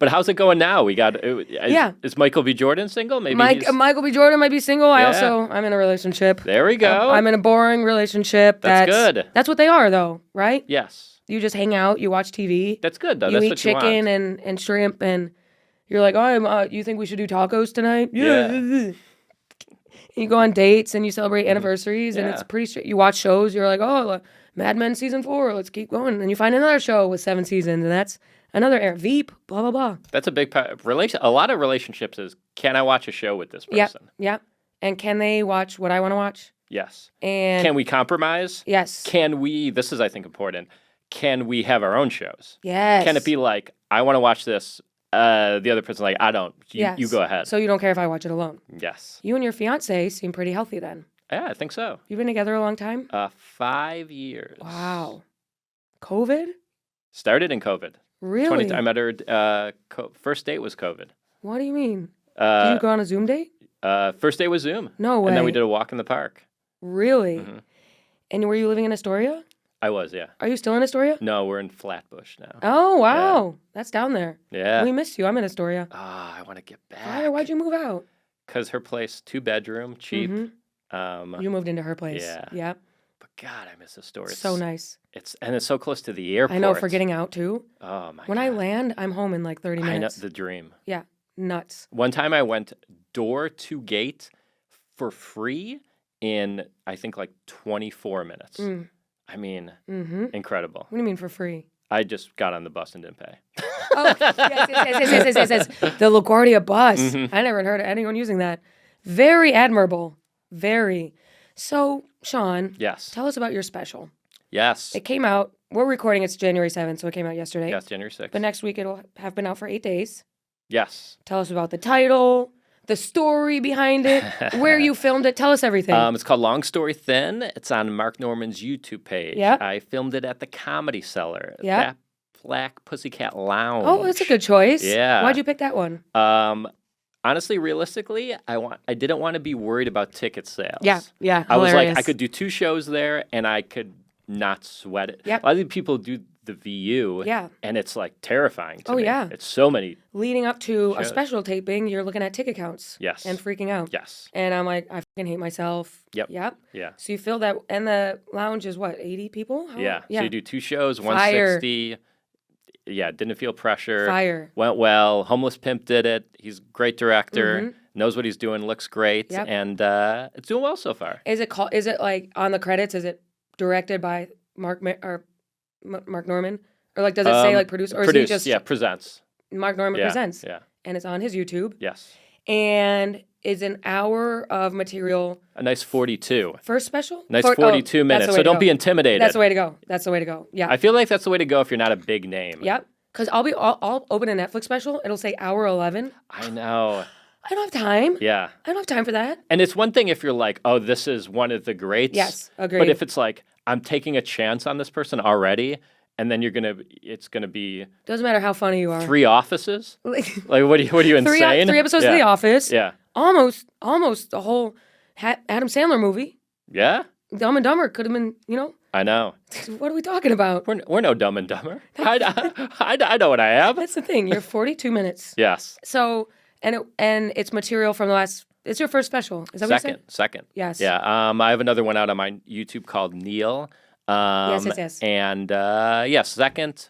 Speaker 4: But how's it going now? We got... Is Michael B. Jordan single? Maybe
Speaker 1: Michael B. Jordan might be single.
Speaker 4: Yeah.
Speaker 1: I'm in a relationship.
Speaker 4: There we go.
Speaker 1: I'm in a boring relationship.
Speaker 4: That's good.
Speaker 1: That's what they are though, right?
Speaker 4: Yes.
Speaker 1: You just hang out, you watch TV.
Speaker 4: That's good, though.
Speaker 1: You
Speaker 4: That's
Speaker 1: eat
Speaker 4: what you
Speaker 1: chicken
Speaker 4: want.
Speaker 1: and shrimp, and you're like, oh, you think we should do tacos tonight?
Speaker 4: Yeah.
Speaker 1: And you go on dates and you celebrate anniversaries, and it's pretty straight. You watch shows, you're like, oh, Mad Men season 4, let's keep going. And then you find another show with 7 seasons, and that's another era. Veep, blah, blah, blah.
Speaker 4: That's a big part. A lot of relationships is, can I watch a show with this person?
Speaker 1: Yep. And can they watch what I want to watch?
Speaker 4: Yes.
Speaker 1: And
Speaker 4: Can we compromise?
Speaker 1: yes.
Speaker 4: Can we, this is, I think, important, can we have our own shows?
Speaker 1: Yes.
Speaker 4: Can it be like, I want to watch this, the other person's like, I don't. You go ahead.
Speaker 1: So you don't care if I watch it alone.
Speaker 4: Yes.
Speaker 1: You and your fiance seem pretty healthy then.
Speaker 4: Yeah, I think so.
Speaker 1: You've been together a long time?
Speaker 4: 5 years.
Speaker 1: Wow. COVID?
Speaker 4: Started in COVID.
Speaker 1: Really?
Speaker 4: I met her, first date was COVID.
Speaker 1: What do you mean? Did you go on a Zoom date?
Speaker 4: First day was Zoom.
Speaker 1: No way.
Speaker 4: And then we did a walk in the park.
Speaker 1: Really?
Speaker 4: Mhm.
Speaker 1: And were you living in Astoria?
Speaker 4: I was, yeah.
Speaker 1: Are you still in Astoria?
Speaker 4: No, we're in Flatbush now.
Speaker 1: Oh, wow. That's down there.
Speaker 4: Yeah.
Speaker 1: We missed you. I'm in Astoria.
Speaker 4: I want to get back.
Speaker 1: Why'd you move out?
Speaker 4: Because her place, 2-bedroom, cheap.
Speaker 1: Mhm. You moved into her place.
Speaker 4: Yeah.
Speaker 1: Yep.
Speaker 4: But God, I miss Astoria.
Speaker 1: So nice.
Speaker 4: It's so close to the airport.
Speaker 1: I know, for getting out too.
Speaker 4: Oh my
Speaker 1: When
Speaker 4: God.
Speaker 1: I land, I'm home in like 30
Speaker 4: I know,
Speaker 1: minutes.
Speaker 4: the dream.
Speaker 1: Yeah. Nuts.
Speaker 4: One time I went door to gate for free in, I think, like 24 minutes.
Speaker 1: Mm.
Speaker 4: I mean,
Speaker 1: Mm-hmm.
Speaker 4: incredible.
Speaker 1: What do you mean for free?
Speaker 4: I just got on the bus and didn't pay.
Speaker 1: Oh, yes. The LaGuardia bus.
Speaker 4: Mhm.
Speaker 1: I never heard of anyone using that. Very admirable. Very. So, Shaun,
Speaker 4: Yes.
Speaker 1: tell us about your special.
Speaker 4: Yes.
Speaker 1: It came out. We're recording. It's January 7th, so it came out yesterday.
Speaker 4: Yes, January 6th.
Speaker 1: But next week it'll have been out for 8 days.
Speaker 4: Yes.
Speaker 1: Tell us about the title, the story behind it, where you filmed it. Tell us everything.
Speaker 4: It's called Long Story Thin. It's on Mark Norman's YouTube page.
Speaker 1: Yep.
Speaker 4: I filmed it at the Comedy Cellar.
Speaker 1: Yep.
Speaker 4: That Black Pussycat Lounge.
Speaker 1: Oh, that's a good choice.
Speaker 4: Yeah.
Speaker 1: Why'd you pick that one?
Speaker 4: Honestly, realistically, I didn't want to be worried about ticket sales.
Speaker 1: Yeah.
Speaker 4: I was like,
Speaker 1: hilarious.
Speaker 4: I could do 2 shows there, and I could not sweat it.
Speaker 1: Yep.
Speaker 4: A lot of people do the VU.
Speaker 1: Yeah.
Speaker 4: And it's like terrifying to
Speaker 1: Oh,
Speaker 4: me.
Speaker 1: yeah.
Speaker 4: It's so many.
Speaker 1: Leading up to a
Speaker 4: Shows.
Speaker 1: special taping, you're looking at ticket counts.
Speaker 4: Yes.
Speaker 1: And freaking out.
Speaker 4: Yes.
Speaker 1: And I'm like, I fucking hate myself.
Speaker 4: Yep.
Speaker 1: Yep.
Speaker 4: Yeah.
Speaker 1: So you filled that, and the lounge is what, 80 people?
Speaker 4: Yeah. So you do 2 shows,
Speaker 1: Fire.
Speaker 4: 160. Yeah, didn't feel pressure.
Speaker 1: Fire.
Speaker 4: Went well. Homeless Pimp did it. He's a great director. Knows what he's doing. Looks great.
Speaker 1: Yep.
Speaker 4: And it's doing well so far.
Speaker 1: Is it like on the credits? Is it directed by Mark Norman, or like does it say like produce, or is he just
Speaker 4: presents.
Speaker 1: Mark Norman presents?
Speaker 4: Yeah.
Speaker 1: And it's on his YouTube.
Speaker 4: Yes.
Speaker 1: And is an hour of material.
Speaker 4: A nice 42.
Speaker 1: First special.
Speaker 4: Nice 42 minutes. So don't be intimidated.
Speaker 1: That's the way to go. That's the way to go. Yeah.
Speaker 4: I feel like that's the way to go if you're not a big name.
Speaker 1: Yep. Because I'll open a Netflix special. It'll say hour 11.
Speaker 4: I know.
Speaker 1: I don't have time.
Speaker 4: Yeah.
Speaker 1: I don't have time for that.
Speaker 4: And it's one thing if you're like, oh, this is one of the greats.
Speaker 1: Yes, agreed.
Speaker 4: But if it's like, I'm taking a chance on this person already, and then it's gonna be
Speaker 1: Doesn't matter how funny you are.
Speaker 4: 3 offices. Like, what are you insane?
Speaker 1: 3 episodes of The Office.
Speaker 4: Yeah.
Speaker 1: Almost the whole Adam Sandler movie.
Speaker 4: Yeah.
Speaker 1: Dumb and Dumber could have been,
Speaker 4: I know.
Speaker 1: What are we talking about?
Speaker 4: We're no Dumb and Dumber. I know what I am.
Speaker 1: That's the thing. You're 42 minutes.
Speaker 4: Yes.
Speaker 1: So, and it's material from the last. It's your first special. Is that what you said?
Speaker 4: Second.
Speaker 1: Yes.
Speaker 4: Yeah. I have another one out on my YouTube called Neil.
Speaker 1: Yes.
Speaker 4: And second,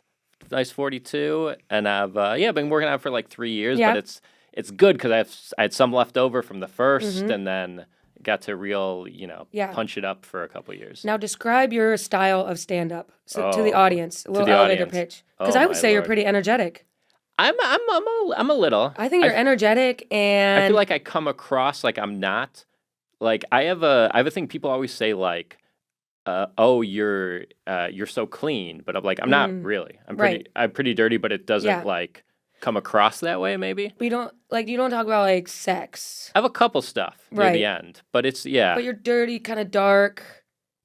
Speaker 4: nice 42, and I've been working on it for like 3 years,
Speaker 1: Yeah.
Speaker 4: but it's good because I had some left over from the first, and then got to
Speaker 1: Yeah.
Speaker 4: punch it up for a couple years.
Speaker 1: Now describe your style of stand-up to the
Speaker 4: Oh,
Speaker 1: audience. A little
Speaker 4: the
Speaker 1: elevator
Speaker 4: audience.
Speaker 1: pitch. Because
Speaker 4: Oh,
Speaker 1: I would
Speaker 4: my
Speaker 1: say you're
Speaker 4: Lord.
Speaker 1: pretty energetic.
Speaker 4: I'm a little.
Speaker 1: I think you're energetic and
Speaker 4: I feel like I come across like I'm not. Like I have a thing people always say like, oh, you're so clean, but I'm like, I'm not really. I'm pretty dirty, but it doesn't like come across that way maybe.
Speaker 1: you don't talk about like sex.
Speaker 4: I have a couple stuff near the end, but it's
Speaker 1: But you're dirty, kind of dark.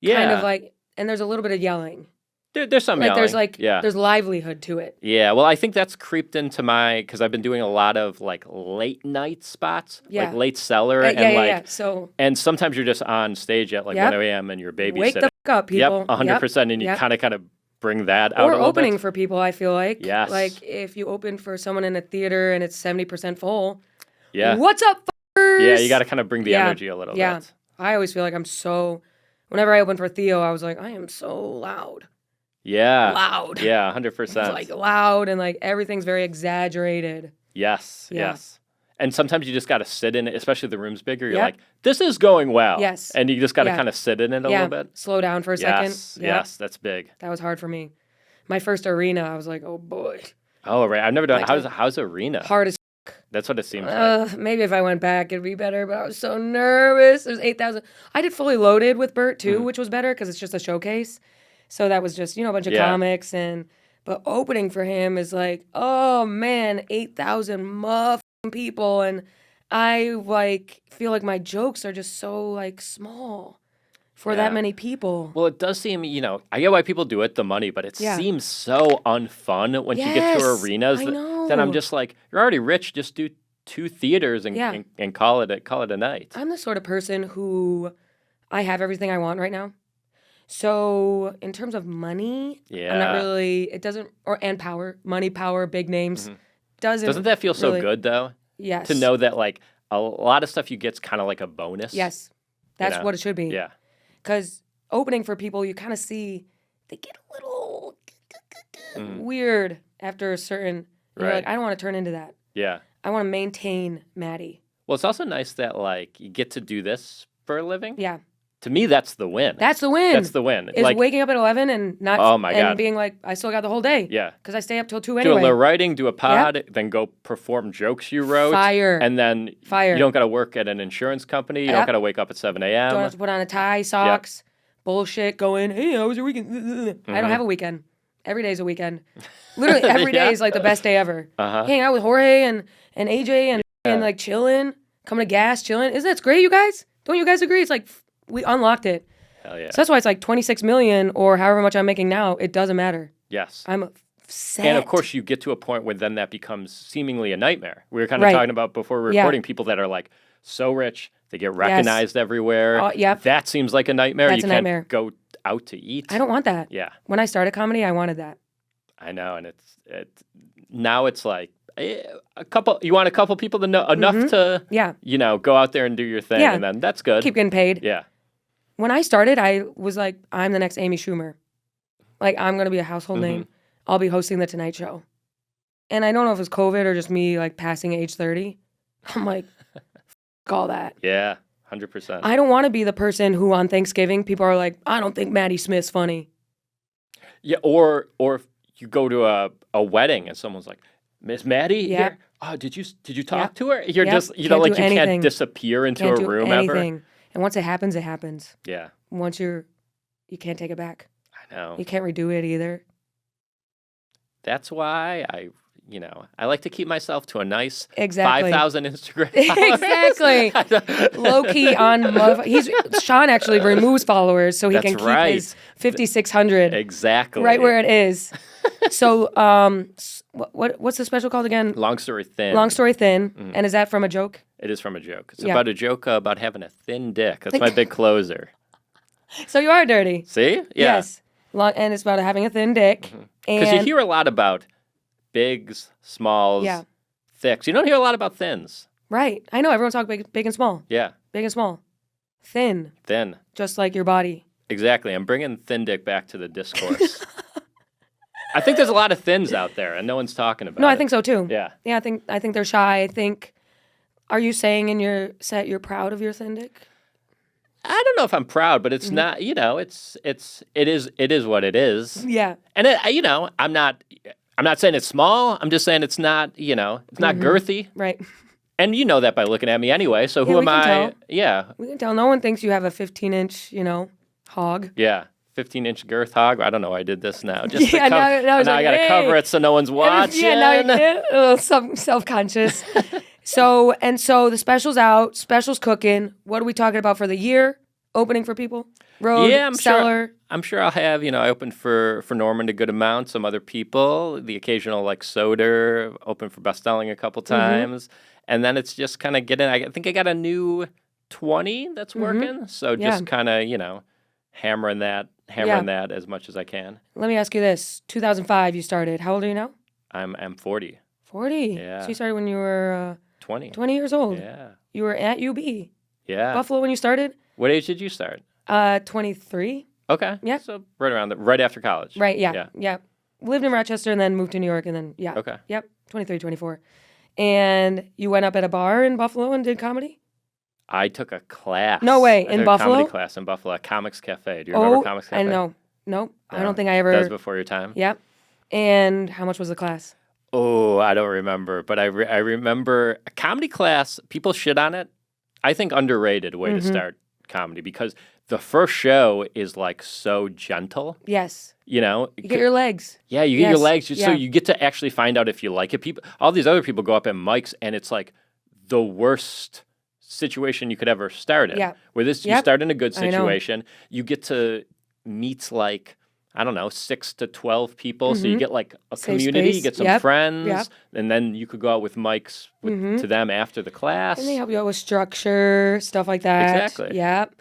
Speaker 4: Yeah.
Speaker 1: Kind of like, and there's a little bit of yelling.
Speaker 4: There's some yelling.
Speaker 1: There's livelihood to it.
Speaker 4: Yeah, well, I think that's creeped into because I've been doing a lot of like late night spots, like late cellar, and
Speaker 1: So
Speaker 4: and sometimes you're just on stage at like 1 a.m. and you're babysitting.
Speaker 1: wake the f up, people.
Speaker 4: Yep, 100%, and you kind of bring that out.
Speaker 1: Or
Speaker 4: a little
Speaker 1: opening
Speaker 4: bit.
Speaker 1: for people, I feel like.
Speaker 4: Yes.
Speaker 1: Like if you open for someone in a theater and it's 70% full.
Speaker 4: Yeah.
Speaker 1: What's up, f***ers?
Speaker 4: Yeah, you got to kind of bring the energy a little bit.
Speaker 1: I always feel like I'm so. Whenever I open for Theo, I was like, I am so loud.
Speaker 4: Yeah.
Speaker 1: Loud.
Speaker 4: Yeah, 100%.
Speaker 1: It's like loud and like everything's very exaggerated.
Speaker 4: Yes.
Speaker 1: Yeah.
Speaker 4: Yes. And sometimes you just got to sit in it, especially if the room's bigger. You're like, this is going well.
Speaker 1: Yes.
Speaker 4: And you just got to kind of sit in it a little bit.
Speaker 1: Slow down for a second.
Speaker 4: Yes, that's big.
Speaker 1: That was hard for me. My first arena, I was like, oh boy.
Speaker 4: Oh, right. I've never done
Speaker 1: Like,
Speaker 4: how's arena?
Speaker 1: Hard as
Speaker 4: That's what it seems like.
Speaker 1: maybe if I went back, it'd be better, but I was so nervous. There's 8,000. I did Fully Loaded with Bert, too, which was better because it's just a showcase. So that was just, a bunch of comics. But opening for him is like, oh, man, 8,000 motherfucking people. And I, feel like my jokes are just so, small for that many people.
Speaker 4: Well, it does seem, I get why people do it, the money, but it seems so unfun once you get to arenas.
Speaker 1: I know.
Speaker 4: Then I'm just like, you're already rich, just do 2 theaters and call it a night.
Speaker 1: I'm the sort of person who I have everything I want right now. So in terms of money, I'm not really, it doesn't, and power, money, power, big names,
Speaker 4: Doesn't that feel so good, though?
Speaker 1: Yes.
Speaker 4: To know that, a lot of stuff you get's kind of like a bonus.
Speaker 1: Yes. That's what it should be.
Speaker 4: Yeah.
Speaker 1: Because opening for people, you kind of see they get a little weird after a certain, you're like, I don't want to turn into that.
Speaker 4: Yeah.
Speaker 1: I want to maintain Maddie.
Speaker 4: Well, it's also nice that, you get to do this for a living.
Speaker 1: Yeah.
Speaker 4: To me, that's the win.
Speaker 1: That's the win.
Speaker 4: That's the win.
Speaker 1: Is waking up at 11 and not and being like, I still got the whole day.
Speaker 4: Yeah.
Speaker 1: Because I stay up till 2
Speaker 4: Do
Speaker 1: anyway.
Speaker 4: a little writing, do a pod, then go perform jokes you wrote.
Speaker 1: Fire.
Speaker 4: And then you don't got to work at an insurance company. You don't got to wake up at 7 a.m.
Speaker 1: Don't have to put on a tie, socks, bullshit, going, hey, how was your weekend? I don't have a weekend. Every day's a weekend. Literally every day is like the best day ever. Hanging out with Jorge and AJ and like chilling, coming to gas, chilling. Isn't that great, you guys? Don't you guys agree? It's like we unlocked it.
Speaker 4: Hell yeah.
Speaker 1: So that's why it's like 26 million or however much I'm making now. It doesn't matter.
Speaker 4: Yes.
Speaker 1: I'm set.
Speaker 4: And of course, you get to a point where then that becomes seemingly a nightmare. We were kind of talking about before we were recording people that are like so rich, they get recognized everywhere.
Speaker 1: Yep.
Speaker 4: That seems like a nightmare.
Speaker 1: That's
Speaker 4: you
Speaker 1: a
Speaker 4: can't
Speaker 1: nightmare.
Speaker 4: go out to eat.
Speaker 1: I don't want that.
Speaker 4: Yeah.
Speaker 1: When I started comedy, I wanted that.
Speaker 4: I know, and now it's like you want a couple people to know enough to go out there and do your thing, and then that's good.
Speaker 1: Keep getting paid.
Speaker 4: Yeah.
Speaker 1: When I started, I was like, I'm the next Amy Schumer. Like, I'm going to be a household name. I'll be hosting The Tonight Show. And I don't know if it's COVID or just me, like, passing age 30. I'm like, f*** all that.
Speaker 4: Yeah, 100%.
Speaker 1: I don't want to be the person who on Thanksgiving, people are like, I don't think Maddie Smith's funny.
Speaker 4: Yeah, or if you go to a wedding and someone's like, Miss Maddie here? Oh, did you talk to her? You're just, you can't disappear into a room ever.
Speaker 1: And once it happens, it happens.
Speaker 4: Yeah.
Speaker 1: Once you can't take it back.
Speaker 4: I know.
Speaker 1: You can't redo it either.
Speaker 4: That's why I like to keep myself to a nice 5,000 Instagram
Speaker 1: Exactly. Low key on Shaun actually removes followers so he can keep his 5,600
Speaker 4: exactly
Speaker 1: right where it is. So what's the special called again?
Speaker 4: Long Story Thin.
Speaker 1: Long Story Thin. And is that from a joke?
Speaker 4: It is from a joke. It's about a joke about having a thin dick. That's my big closer.
Speaker 1: So you are dirty.
Speaker 4: See? Yeah.
Speaker 1: Yes. And it's about having a thin dick.
Speaker 4: Because you hear a lot about bigs, smalls, thicks. You don't hear a lot about thins.
Speaker 1: Right. I know. Everyone talks big and small.
Speaker 4: Yeah.
Speaker 1: Big and small. Thin.
Speaker 4: Thin.
Speaker 1: Just like your body.
Speaker 4: Exactly. I'm bringing thin dick back to the discourse. I think there's a lot of thins out there, and no one's talking about it.
Speaker 1: No, I think so, too.
Speaker 4: Yeah.
Speaker 1: Yeah, I think they're shy. Are you saying in your set you're proud of your thin dick?
Speaker 4: I don't know if I'm proud, but it's not. You know, it is what it is.
Speaker 1: Yeah.
Speaker 4: And I'm not saying it's small. I'm just saying it's not. It's not girthy.
Speaker 1: Right.
Speaker 4: And you know that by looking at me anyway. So who
Speaker 1: we
Speaker 4: am
Speaker 1: can
Speaker 4: I?
Speaker 1: tell.
Speaker 4: Yeah.
Speaker 1: We can tell. No one thinks you have a 15-inch, hog.
Speaker 4: Yeah. 15-inch girth hog. I don't know why I did this now. Just to
Speaker 1: Yeah, now it's
Speaker 4: now I
Speaker 1: like,
Speaker 4: got to
Speaker 1: hey.
Speaker 4: cover it so no one's watching.
Speaker 1: Yeah, now you're a little self-conscious. So the special's out. Special's cooking. What are we talking about for the year? Opening for people? Road,
Speaker 4: Yeah, I'm
Speaker 1: cellar.
Speaker 4: sure. I'm sure I'll have. I opened for Norman a good amount. Some other people. The occasional like Soder. Opened for Best Selling a couple times. And then it's just kind of getting. I think I got a new 20 that's working. So just kind of hammering that as much as I can.
Speaker 1: Let me ask you this. 2005 you started. How old are you now?
Speaker 4: I'm 40.
Speaker 1: 40.
Speaker 4: Yeah.
Speaker 1: So you started when you were
Speaker 4: 20.
Speaker 1: 20 years old.
Speaker 4: Yeah.
Speaker 1: You were at UB.
Speaker 4: Yeah.
Speaker 1: Buffalo when you started?
Speaker 4: What age did you start?
Speaker 1: 23.
Speaker 4: Okay.
Speaker 1: Yeah.
Speaker 4: So right after college.
Speaker 1: Right, yeah. Lived in Rochester and then moved to New York and then, yeah.
Speaker 4: Okay.
Speaker 1: Yep, 23, 24. And you went up at a bar in Buffalo and did comedy?
Speaker 4: I took a class.
Speaker 1: No way,
Speaker 4: I
Speaker 1: in
Speaker 4: took
Speaker 1: Buffalo?
Speaker 4: A comedy class in Buffalo, at Comics Cafe. Do you remember Comics Cafe?
Speaker 1: I know. Nope, I
Speaker 4: No.
Speaker 1: don't think I ever.
Speaker 4: That was before your time?
Speaker 1: Yep. And how much was the class?
Speaker 4: Oh, I don't remember. But I remember a comedy class, people shit on it. I think underrated way to start comedy because the first show is like so gentle.
Speaker 1: Yes.
Speaker 4: You
Speaker 1: get your legs.
Speaker 4: Yeah, you get your legs. So
Speaker 1: Yeah.
Speaker 4: you get to actually find out if you like it. All these other people go up at mics and it's like the worst situation you could ever start in.
Speaker 1: Yeah.
Speaker 4: Where you start in a good situation, you get to meet like, I don't know, 6 to 12 people. So you get like a
Speaker 1: Safe
Speaker 4: community,
Speaker 1: space.
Speaker 4: you get some friends,
Speaker 1: Yep.
Speaker 4: and then you could go out with mics to them after the class.
Speaker 1: And they help you out with structure, stuff like that.
Speaker 4: Exactly.
Speaker 1: Yep.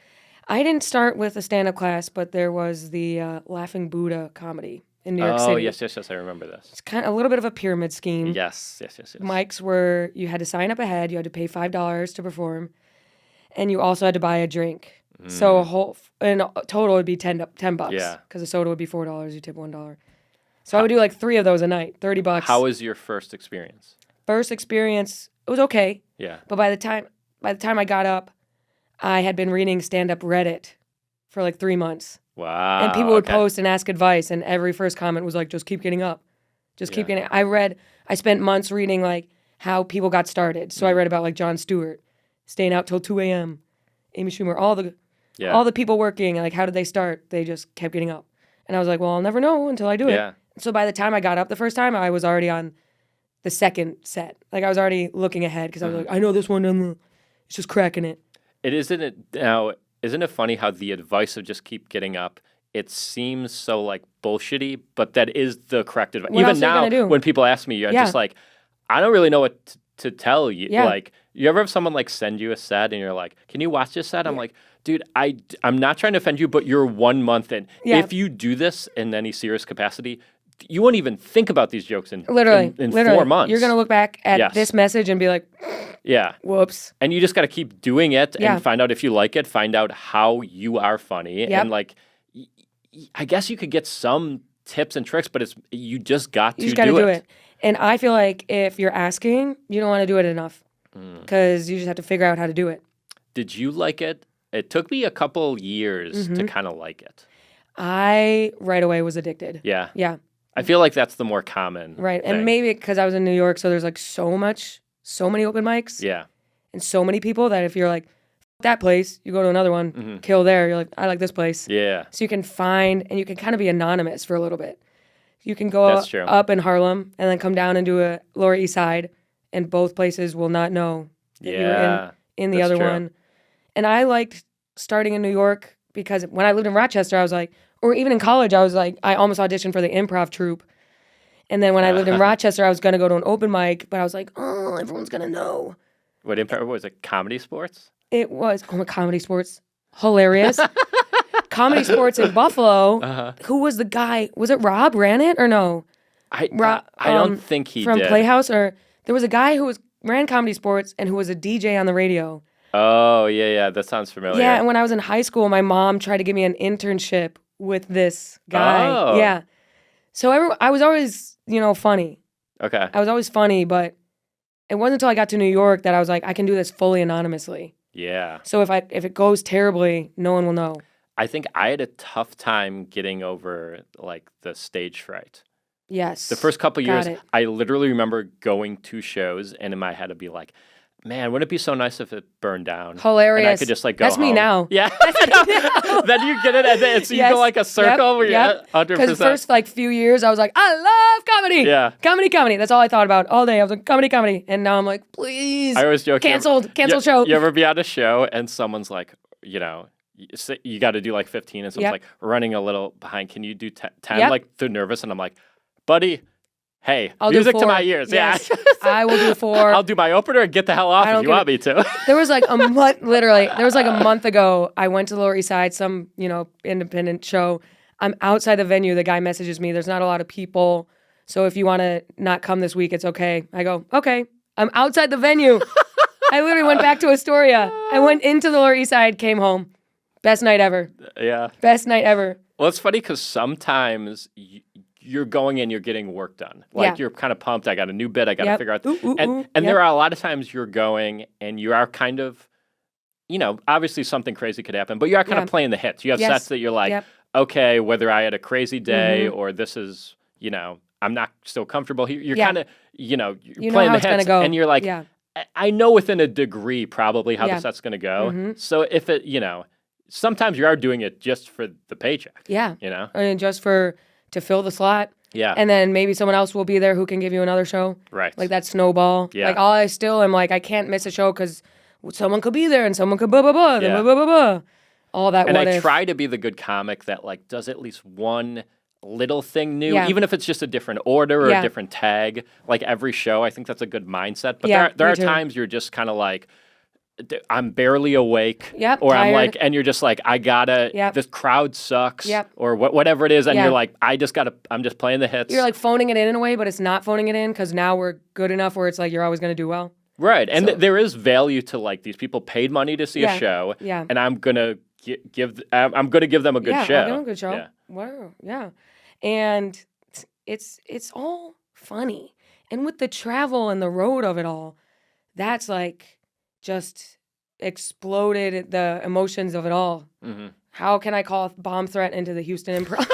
Speaker 1: I didn't start with a stand-up class, but there was the Laughing Buddha comedy in New York City.
Speaker 4: Oh, yes, I remember this.
Speaker 1: It's kind of a little bit of a pyramid scheme.
Speaker 4: Yes.
Speaker 1: Mics were, you had to sign up ahead, you had to pay $5 to perform, and you also had to buy a drink. So in total it would be $10 bucks.
Speaker 4: Yeah.
Speaker 1: Because the soda would be $4, you tip $1. So I would do like 3 of those a night, $30.
Speaker 4: How was your first experience?
Speaker 1: First experience, it was okay.
Speaker 4: Yeah.
Speaker 1: But by the time I got up, I had been reading stand-up Reddit for like 3 months.
Speaker 4: Wow.
Speaker 1: And people would post and ask advice, and every first comment was like, just keep getting up. Just keep getting I spent months reading like how people got started. So I read about like Jon Stewart, staying out till 2 a.m., Amy Schumer, all the people working, like how did they start? They just kept getting up. And I was like, well, I'll never know until I do it.
Speaker 4: Yeah.
Speaker 1: So by the time I got up the first time, I was already on the second set. Like I was already looking ahead because I was like, I know this one, it's just cracking it.
Speaker 4: Isn't it funny how the advice of just keep getting up, it seems so like bullshitty, but that is the correct advice.
Speaker 1: What
Speaker 4: Even
Speaker 1: else are you
Speaker 4: now,
Speaker 1: gonna do?
Speaker 4: when people ask me, I'm just like, I don't really know what to tell you.
Speaker 1: Yeah.
Speaker 4: Like, you ever have someone like send you a set and you're like, can you watch this set? I'm like, dude, I'm not trying to offend you, but you're 1 month in.
Speaker 1: Yeah.
Speaker 4: If you do this in any serious capacity, you won't even think about these jokes in
Speaker 1: Literally.
Speaker 4: 4 months.
Speaker 1: You're going to look back at this message and be like,
Speaker 4: yeah.
Speaker 1: whoops.
Speaker 4: And you just got to keep doing it
Speaker 1: Yeah.
Speaker 4: and find out if you like it, find out how you are funny.
Speaker 1: Yep.
Speaker 4: And like, I guess you could get some tips and tricks, but you just got to do it.
Speaker 1: And I feel like if you're asking, you don't want to do it enough because you just have to figure out how to do it.
Speaker 4: Did you like it? It took me a couple years to kind of like it.
Speaker 1: I right away was addicted.
Speaker 4: Yeah.
Speaker 1: Yeah.
Speaker 4: I feel like that's the more common
Speaker 1: Right.
Speaker 4: thing.
Speaker 1: And maybe because I was in New York, so there's like so many open mics
Speaker 4: Yeah.
Speaker 1: and so many people that if you're like, that place, you go to another one, kill there. You're like, I like this place.
Speaker 4: Yeah.
Speaker 1: So you can find, and you can kind of be anonymous for a little bit. You can go
Speaker 4: That's true.
Speaker 1: up in Harlem and then come down and do a Lower East Side, and both places will not know that you were in the
Speaker 4: that's
Speaker 1: other
Speaker 4: true.
Speaker 1: one. And I liked starting in New York because when I lived in Rochester, I was like, or even in college, I was like, I almost auditioned for the improv troupe. And then when I lived in Rochester, I was going to go to an open mic, but I was like, oh, everyone's going to know.
Speaker 4: What improv was it? Comedy sports?
Speaker 1: It was Comedy Sports. Hilarious. Comedy Sports in Buffalo. Who was the guy? Was it Rob ran it or no?
Speaker 4: I don't think he
Speaker 1: from
Speaker 4: did.
Speaker 1: Playhouse, or there was a guy who ran Comedy Sports and who was a DJ on the radio.
Speaker 4: Oh, yeah. That sounds familiar.
Speaker 1: Yeah, and when I was in high school, my mom tried to give me an internship with this guy.
Speaker 4: Oh.
Speaker 1: Yeah. So I was always, funny.
Speaker 4: Okay.
Speaker 1: I was always funny, but it wasn't until I got to New York that I was like, I can do this fully anonymously.
Speaker 4: Yeah.
Speaker 1: So if it goes terribly, no one will know.
Speaker 4: I think I had a tough time getting over like the stage fright.
Speaker 1: Yes.
Speaker 4: The first couple years,
Speaker 1: Got it.
Speaker 4: I literally remember going to shows and in my head I'd be like, man, wouldn't it be so nice if it burned down?
Speaker 1: Hilarious.
Speaker 4: And I could just like go
Speaker 1: That's me
Speaker 4: home.
Speaker 1: now.
Speaker 4: Yeah. Then you get it and then so you
Speaker 1: Yes.
Speaker 4: go like a circle where
Speaker 1: Yep.
Speaker 4: you're 100%.
Speaker 1: Because first like few years I was like, I love comedy.
Speaker 4: Yeah.
Speaker 1: Comedy. That's all I thought about all day. I was like, comedy. And now I'm like, please.
Speaker 4: I always joke.
Speaker 1: Cancel show.
Speaker 4: You ever be at a show and someone's like, you know, you got to do like 15 and someone's
Speaker 1: Yep.
Speaker 4: like running a little behind. Can you do 10?
Speaker 1: Yep.
Speaker 4: Like they're nervous and I'm like, buddy, hey,
Speaker 1: I'll do
Speaker 4: music to
Speaker 1: 4.
Speaker 4: my ears.
Speaker 1: Yes.
Speaker 4: Yeah.
Speaker 1: I will do 4.
Speaker 4: I'll do my opener and get the hell off
Speaker 1: I
Speaker 4: if
Speaker 1: don't
Speaker 4: you
Speaker 1: give
Speaker 4: want me to.
Speaker 1: There was like a month, literally. There was like a month ago. I went to the Lower East Side, some independent show. I'm outside the venue. The guy messages me. There's not a lot of people, so if you want to not come this week, it's okay. I go, okay. I'm outside the venue. I literally went back to Astoria. I went into the Lower East Side, came home. Best night ever.
Speaker 4: Yeah.
Speaker 1: Best night ever.
Speaker 4: Well, it's funny because sometimes you're going in, you're getting work done. Like you're kind of pumped. I got a new bit. I got to
Speaker 1: Yep.
Speaker 4: figure out.
Speaker 1: Ooh,
Speaker 4: and
Speaker 1: yep.
Speaker 4: there are a lot of times you're going and you are kind of, obviously something crazy could happen, but you are kind of playing the hits. You have
Speaker 1: Yes.
Speaker 4: sets that you're like,
Speaker 1: Yep.
Speaker 4: okay, whether I had a crazy day or this is, I'm not still comfortable here. You're kind of, you're
Speaker 1: know
Speaker 4: playing
Speaker 1: how
Speaker 4: the
Speaker 1: it's gonna
Speaker 4: hits
Speaker 1: go.
Speaker 4: and you're like,
Speaker 1: Yeah.
Speaker 4: I know within a degree probably how
Speaker 1: Yeah.
Speaker 4: the set's going to go. So if it, sometimes you are doing it just for the paycheck.
Speaker 1: Yeah.
Speaker 4: You know?
Speaker 1: And just to fill the slot.
Speaker 4: Yeah.
Speaker 1: And then maybe someone else will be there who can give you another show.
Speaker 4: Right.
Speaker 1: Like that snowball.
Speaker 4: Yeah.
Speaker 1: Like I still am like, I can't miss a show because someone could be there and someone could blah, blah, blah,
Speaker 4: Yeah.
Speaker 1: blah, blah, blah, blah. All that
Speaker 4: And
Speaker 1: what
Speaker 4: I
Speaker 1: if.
Speaker 4: try to be the good comic that like does at least one little thing new,
Speaker 1: Yeah.
Speaker 4: even if it's just a different order or
Speaker 1: Yeah.
Speaker 4: a different tag. Like every show, I think that's a good mindset. But
Speaker 1: Yeah,
Speaker 4: there
Speaker 1: me
Speaker 4: are
Speaker 1: too.
Speaker 4: times you're just kind of like, I'm barely awake.
Speaker 1: Yep,
Speaker 4: Or I'm
Speaker 1: tired.
Speaker 4: like, and you're just like, I gotta,
Speaker 1: Yep.
Speaker 4: this crowd sucks.
Speaker 1: Yep.
Speaker 4: Or whatever it is. And
Speaker 1: Yeah.
Speaker 4: you're like, I'm just playing the hits.
Speaker 1: You're like phoning it in a way, but it's not phoning it in because now we're good enough where it's like you're always going to do well.
Speaker 4: Right. And
Speaker 1: So-
Speaker 4: there is value to like these people paid money to see
Speaker 1: Yeah.
Speaker 4: a show.
Speaker 1: Yeah.
Speaker 4: And I'm going to I'm going to give them a good
Speaker 1: yeah,
Speaker 4: show.
Speaker 1: I'll give 'em a good show.
Speaker 4: Yeah.
Speaker 1: Wow, yeah. And it's all funny. And with the travel and the road of it all, that's like just exploded the emotions of it all.
Speaker 4: Mm-hmm.
Speaker 1: How can I call a bomb threat into the Houston Improv?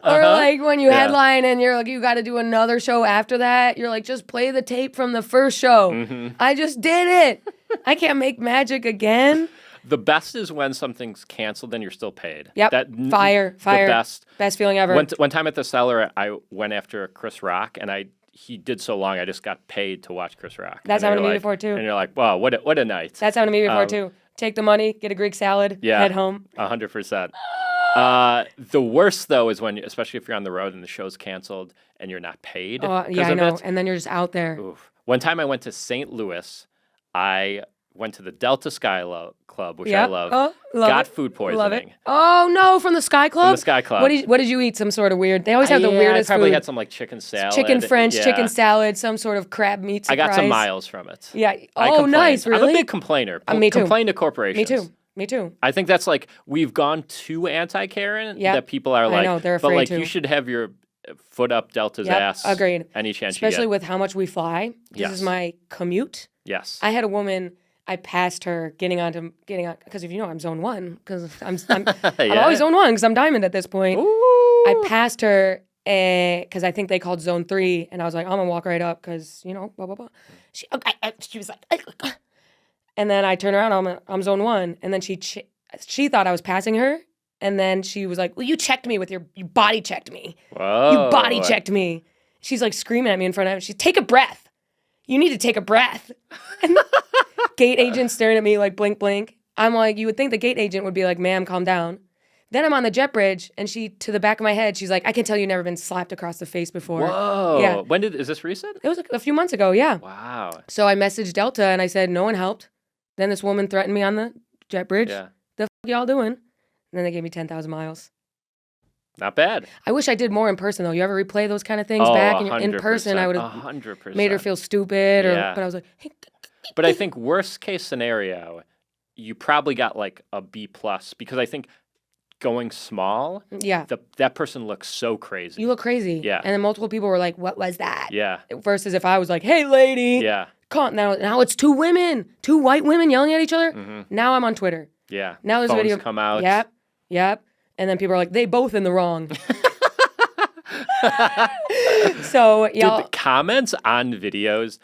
Speaker 1: Or like when you
Speaker 4: Yeah.
Speaker 1: headline and you're like, you got to do another show after that. You're like, just play the tape from the first show.
Speaker 4: Mm-hmm.
Speaker 1: I just did it. I can't make magic again.
Speaker 4: The best is when something's canceled and you're still paid.
Speaker 1: Yep. Fire.
Speaker 4: The best.
Speaker 1: Best feeling ever.
Speaker 4: One time at the Cellar, I went after Chris Rock, and he did so long, I just got paid to watch Chris Rock.
Speaker 1: That's
Speaker 4: And
Speaker 1: happened to
Speaker 4: you're
Speaker 1: me
Speaker 4: like-
Speaker 1: before, too.
Speaker 4: And you're like, wow, what a night.
Speaker 1: That's happened to me before too. Take the money, get a Greek salad,
Speaker 4: Yeah.
Speaker 1: head home.
Speaker 4: 100%. The worst though is when, especially if you're on the road and the show's canceled and you're not paid.
Speaker 1: Oh,
Speaker 4: 'cause
Speaker 1: yeah, I
Speaker 4: of
Speaker 1: know.
Speaker 4: it.
Speaker 1: And then you're just out there.
Speaker 4: Oof. One time I went to St. Louis. I went to the Delta Sky Club, which I
Speaker 1: Yep.
Speaker 4: love.
Speaker 1: Oh, love
Speaker 4: Got
Speaker 1: it.
Speaker 4: food
Speaker 1: Love it.
Speaker 4: poisoning.
Speaker 1: Oh no, from the Sky Club.
Speaker 4: From the Sky Club.
Speaker 1: What did you eat? Some sort of weird. They always have the
Speaker 4: Yeah,
Speaker 1: weirdest
Speaker 4: I probably
Speaker 1: food.
Speaker 4: had some like chicken salad.
Speaker 1: Chicken French,
Speaker 4: Yeah.
Speaker 1: chicken salad, some sort of crab meat
Speaker 4: I
Speaker 1: surprise.
Speaker 4: got some miles from it.
Speaker 1: Yeah.
Speaker 4: I
Speaker 1: Oh,
Speaker 4: complained.
Speaker 1: nice. Really?
Speaker 4: I'm a big complainer.
Speaker 1: Me too.
Speaker 4: Complain to corporations.
Speaker 1: Me too.
Speaker 4: I think that's like we've gone too anti-Karen
Speaker 1: Yep.
Speaker 4: that people are like,
Speaker 1: know, they're
Speaker 4: but
Speaker 1: afraid
Speaker 4: like
Speaker 1: to.
Speaker 4: you should have your foot up Delta's
Speaker 1: Yep,
Speaker 4: ass.
Speaker 1: agreed.
Speaker 4: Any chance
Speaker 1: Especially
Speaker 4: you get.
Speaker 1: with how much we fly. This
Speaker 4: Yes.
Speaker 1: is my commute.
Speaker 4: Yes.
Speaker 1: I had a woman. I passed her getting on because if you know I'm zone 1 because I'm
Speaker 4: Yeah.
Speaker 1: always zone 1 because I'm diamond at this point.
Speaker 4: Ooh.
Speaker 1: I passed her because I think they called zone 3 and I was like I'm gonna walk right up because blah blah blah. She was like, and then I turned around. I'm zone 1 and then she thought I was passing her and then she was like, well, you checked me with you body checked me.
Speaker 4: Whoa.
Speaker 1: You body checked me. She's like screaming at me in front of him. She's take a breath. You need to take a breath. And gate agent staring at me like blink, blink. I'm like, you would think the gate agent would be like, ma'am, calm down. Then I'm on the jet bridge and she, to the back of my head, she's like, I can tell you've never been slapped across the face before.
Speaker 4: Whoa.
Speaker 1: Yeah.
Speaker 4: Is this recent?
Speaker 1: It was a few months ago, yeah.
Speaker 4: Wow.
Speaker 1: So I messaged Delta and I said, no one helped. Then this woman threatened me on the jet bridge.
Speaker 4: Yeah.
Speaker 1: The f*** y'all doing? And then they gave me 10,000 miles.
Speaker 4: Not bad.
Speaker 1: I wish I did more in person though. You ever replay those kind of things
Speaker 4: Oh,
Speaker 1: back? And in
Speaker 4: 100%,
Speaker 1: person, I would have
Speaker 4: 100%.
Speaker 1: made her feel stupid.
Speaker 4: Yeah.
Speaker 1: But I was like, hey,
Speaker 4: But I think worst case scenario, you probably got like a B plus because I think going small,
Speaker 1: yeah,
Speaker 4: that person looks so crazy.
Speaker 1: you look crazy.
Speaker 4: Yeah.
Speaker 1: And then multiple people were like, what was that?
Speaker 4: Yeah.
Speaker 1: Versus if I was like, hey, lady,
Speaker 4: Yeah.
Speaker 1: Now it's two white women yelling at each other. Now I'm on Twitter.
Speaker 4: Yeah.
Speaker 1: Now there's a
Speaker 4: Phones
Speaker 1: video.
Speaker 4: come out.
Speaker 1: Yep. And then people are like, they both in the wrong. So,
Speaker 4: Dude,
Speaker 1: y'all.
Speaker 4: the comments on videos,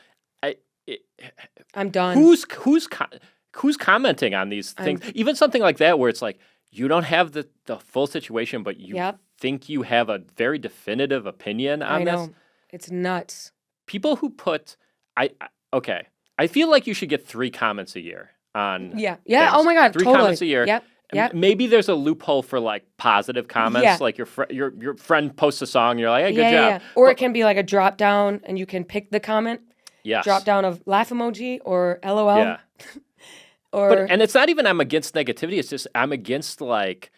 Speaker 1: I'm done.
Speaker 4: Who's commenting on these things? Even something like that where it's like, you don't have the full situation, but you think you have a very definitive opinion on this. I know.
Speaker 1: It's nuts.
Speaker 4: People who put, okay, I feel like you should get 3 comments a year on
Speaker 1: Yeah.
Speaker 4: things.
Speaker 1: Oh my God,
Speaker 4: 3
Speaker 1: totally.
Speaker 4: comments a year.
Speaker 1: Yep.
Speaker 4: Maybe there's a loophole for like positive comments, like your friend posts a song, and you're like, hey, good job.
Speaker 1: Yeah. Or it can be like a drop down, and you can pick the comment.
Speaker 4: Yes.
Speaker 1: Drop down of laugh emoji or LOL.
Speaker 4: Yeah. And it's not even I'm against negativity. It's just I'm against like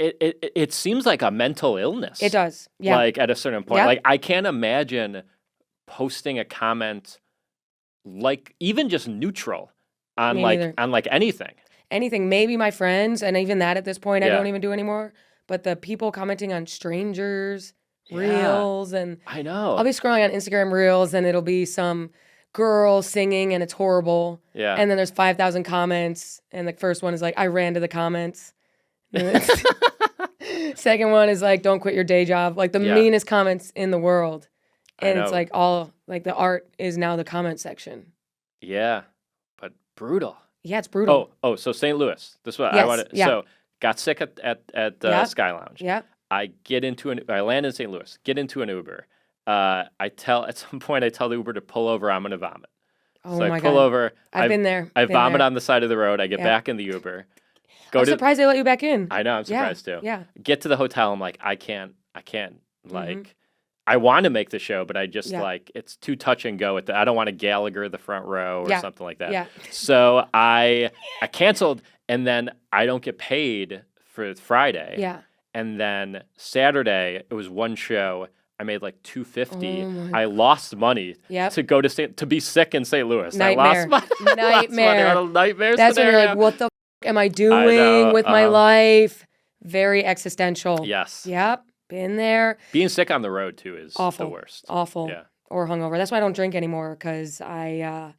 Speaker 4: it seems like a mental illness.
Speaker 1: It does. Yeah.
Speaker 4: Like at a certain point, like I can't imagine posting a comment like even just neutral on like anything.
Speaker 1: Anything, maybe my friends, and even that at this point I don't even do anymore. But the people commenting on strangers, reels, and
Speaker 4: I know.
Speaker 1: I'll be scrolling on Instagram reels, and it'll be some girl singing, and it's horrible.
Speaker 4: Yeah.
Speaker 1: And then there's 5,000 comments, and the first one is like, I ran to the comments. Second one is like, don't quit your day job. Like the meanest comments in the world. And it's like all like the art is now the comment section.
Speaker 4: Yeah, but brutal.
Speaker 1: Yeah, it's brutal.
Speaker 4: Oh, so St. Louis. This is what I wanted.
Speaker 1: Yeah.
Speaker 4: So got sick at Sky Lounge.
Speaker 1: Yeah.
Speaker 4: I land in St. Louis. Get into an Uber. At some point I tell the Uber to pull over. I'm gonna vomit.
Speaker 1: Oh
Speaker 4: so
Speaker 1: my
Speaker 4: I pull
Speaker 1: God.
Speaker 4: over.
Speaker 1: I've been there.
Speaker 4: I vomit on the side of the road. I get back in the Uber.
Speaker 1: I'm surprised they let you back in.
Speaker 4: I know. I'm surprised too.
Speaker 1: Yeah.
Speaker 4: Get to the hotel. I'm like, I can't. Like, I want to make the show, but I just like it's too touch and go. I don't want to Gallagher the front row or something like that.
Speaker 1: Yeah.
Speaker 4: So I canceled, and then I don't get paid for Friday.
Speaker 1: Yeah.
Speaker 4: And then Saturday it was one show. I made like $250. I lost money to go to be sick in St. Louis.
Speaker 1: Nightmare.
Speaker 4: I lost money.
Speaker 1: Nightmare.
Speaker 4: Nightmare.
Speaker 1: That's when you're like, what the am I doing with my life? Very existential.
Speaker 4: Yes.
Speaker 1: Yep. Been there.
Speaker 4: Being sick on the road too is
Speaker 1: awful.
Speaker 4: The worst.
Speaker 1: Awful.
Speaker 4: Yeah.
Speaker 1: Or hungover. That's why I don't drink anymore, because I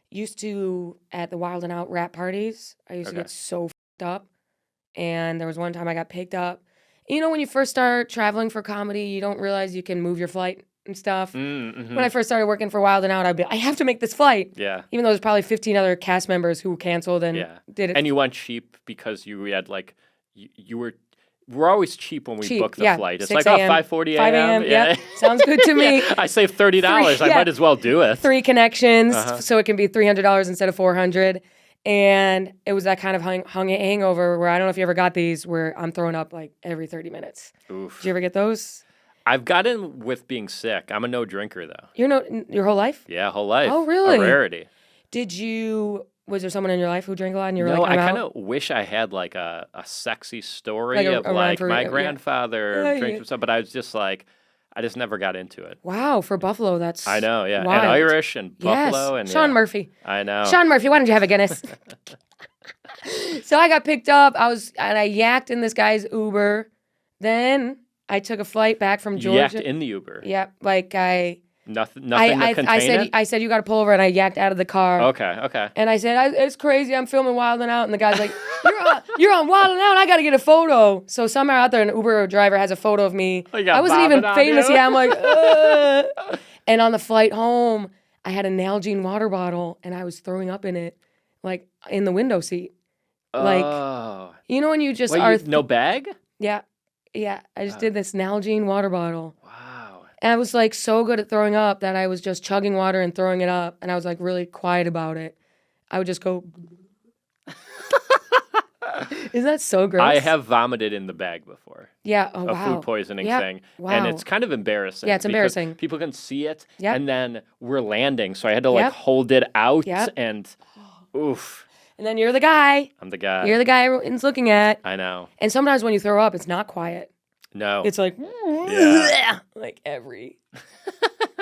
Speaker 1: used to at the Wild and Out rap parties. I used to get so f***ed up, and there was one time I got picked up. You know, when you first start traveling for comedy, you don't realize you can move your flight and stuff.
Speaker 4: Mm-hmm.
Speaker 1: When I first started working for Wild and Out, I'd be, I have to make this flight.
Speaker 4: Yeah.
Speaker 1: Even though there's probably 15 other cast members who canceled and did it.
Speaker 4: And you went cheap because you had like we're always cheap when we book the flight. It's like 5:40 a.m.
Speaker 1: 5 a.m. Yeah. Sounds good to me.
Speaker 4: I saved $30. I might as well do it.
Speaker 1: 3 connections, so it can be $300 instead of $400. And it was that kind of hangover where I don't know if you ever got these, where I'm throwing up like every 30 minutes.
Speaker 4: Oof.
Speaker 1: Did you ever get those?
Speaker 4: I've gotten with being sick. I'm a no drinker though.
Speaker 1: Your whole life?
Speaker 4: Yeah, whole life.
Speaker 1: Oh, really?
Speaker 4: A rarity.
Speaker 1: Was there someone in your life who drank a lot and you were
Speaker 4: no,
Speaker 1: like,
Speaker 4: I kind of wish I had like a sexy story
Speaker 1: like
Speaker 4: of like my
Speaker 1: you,
Speaker 4: grandfather drinking stuff, but I was just like, I just never got into it.
Speaker 1: Wow, for Buffalo, that's
Speaker 4: I know, yeah.
Speaker 1: wild.
Speaker 4: And Irish and Buffalo and
Speaker 1: Shaun Murphy.
Speaker 4: I know.
Speaker 1: Shaun Murphy, why don't you have a Guinness? So I got picked up. And I yacked in this guy's Uber. Then I took a flight back from Georgia.
Speaker 4: Yacked in the Uber.
Speaker 1: Yep, like
Speaker 4: Nothing to contain it?
Speaker 1: I said, you got to pull over, and I yacked out of the car.
Speaker 4: Okay.
Speaker 1: And I said, it's crazy. I'm filming Wild and Out. And the guy's like, you're on Wild and Out. I got to get a photo. So somehow out there, an Uber driver has a photo of me. I wasn't even famous yet. I'm like, And on the flight home, I had a Nalgene water bottle, and I was throwing up in it, like in the window seat. Like, you know when you just
Speaker 4: no bag?
Speaker 1: Yeah. I just did this Nalgene water bottle.
Speaker 4: Wow.
Speaker 1: And I was like so good at throwing up that I was just chugging water and throwing it up. And I was like really quiet about it. I would just go. Isn't that so gross?
Speaker 4: I have vomited in the bag before.
Speaker 1: Yeah. Oh,
Speaker 4: a
Speaker 1: wow.
Speaker 4: food poisoning thing.
Speaker 1: Wow.
Speaker 4: And it's kind of embarrassing.
Speaker 1: Yeah, it's embarrassing.
Speaker 4: People can see it.
Speaker 1: Yep.
Speaker 4: And then we're landing. So I had to like hold it out.
Speaker 1: Yep.
Speaker 4: And oof.
Speaker 1: And then you're the guy.
Speaker 4: I'm the guy.
Speaker 1: You're the guy everyone's looking at.
Speaker 4: I know.
Speaker 1: And sometimes when you throw up, it's not quiet.
Speaker 4: No.
Speaker 1: It's like, like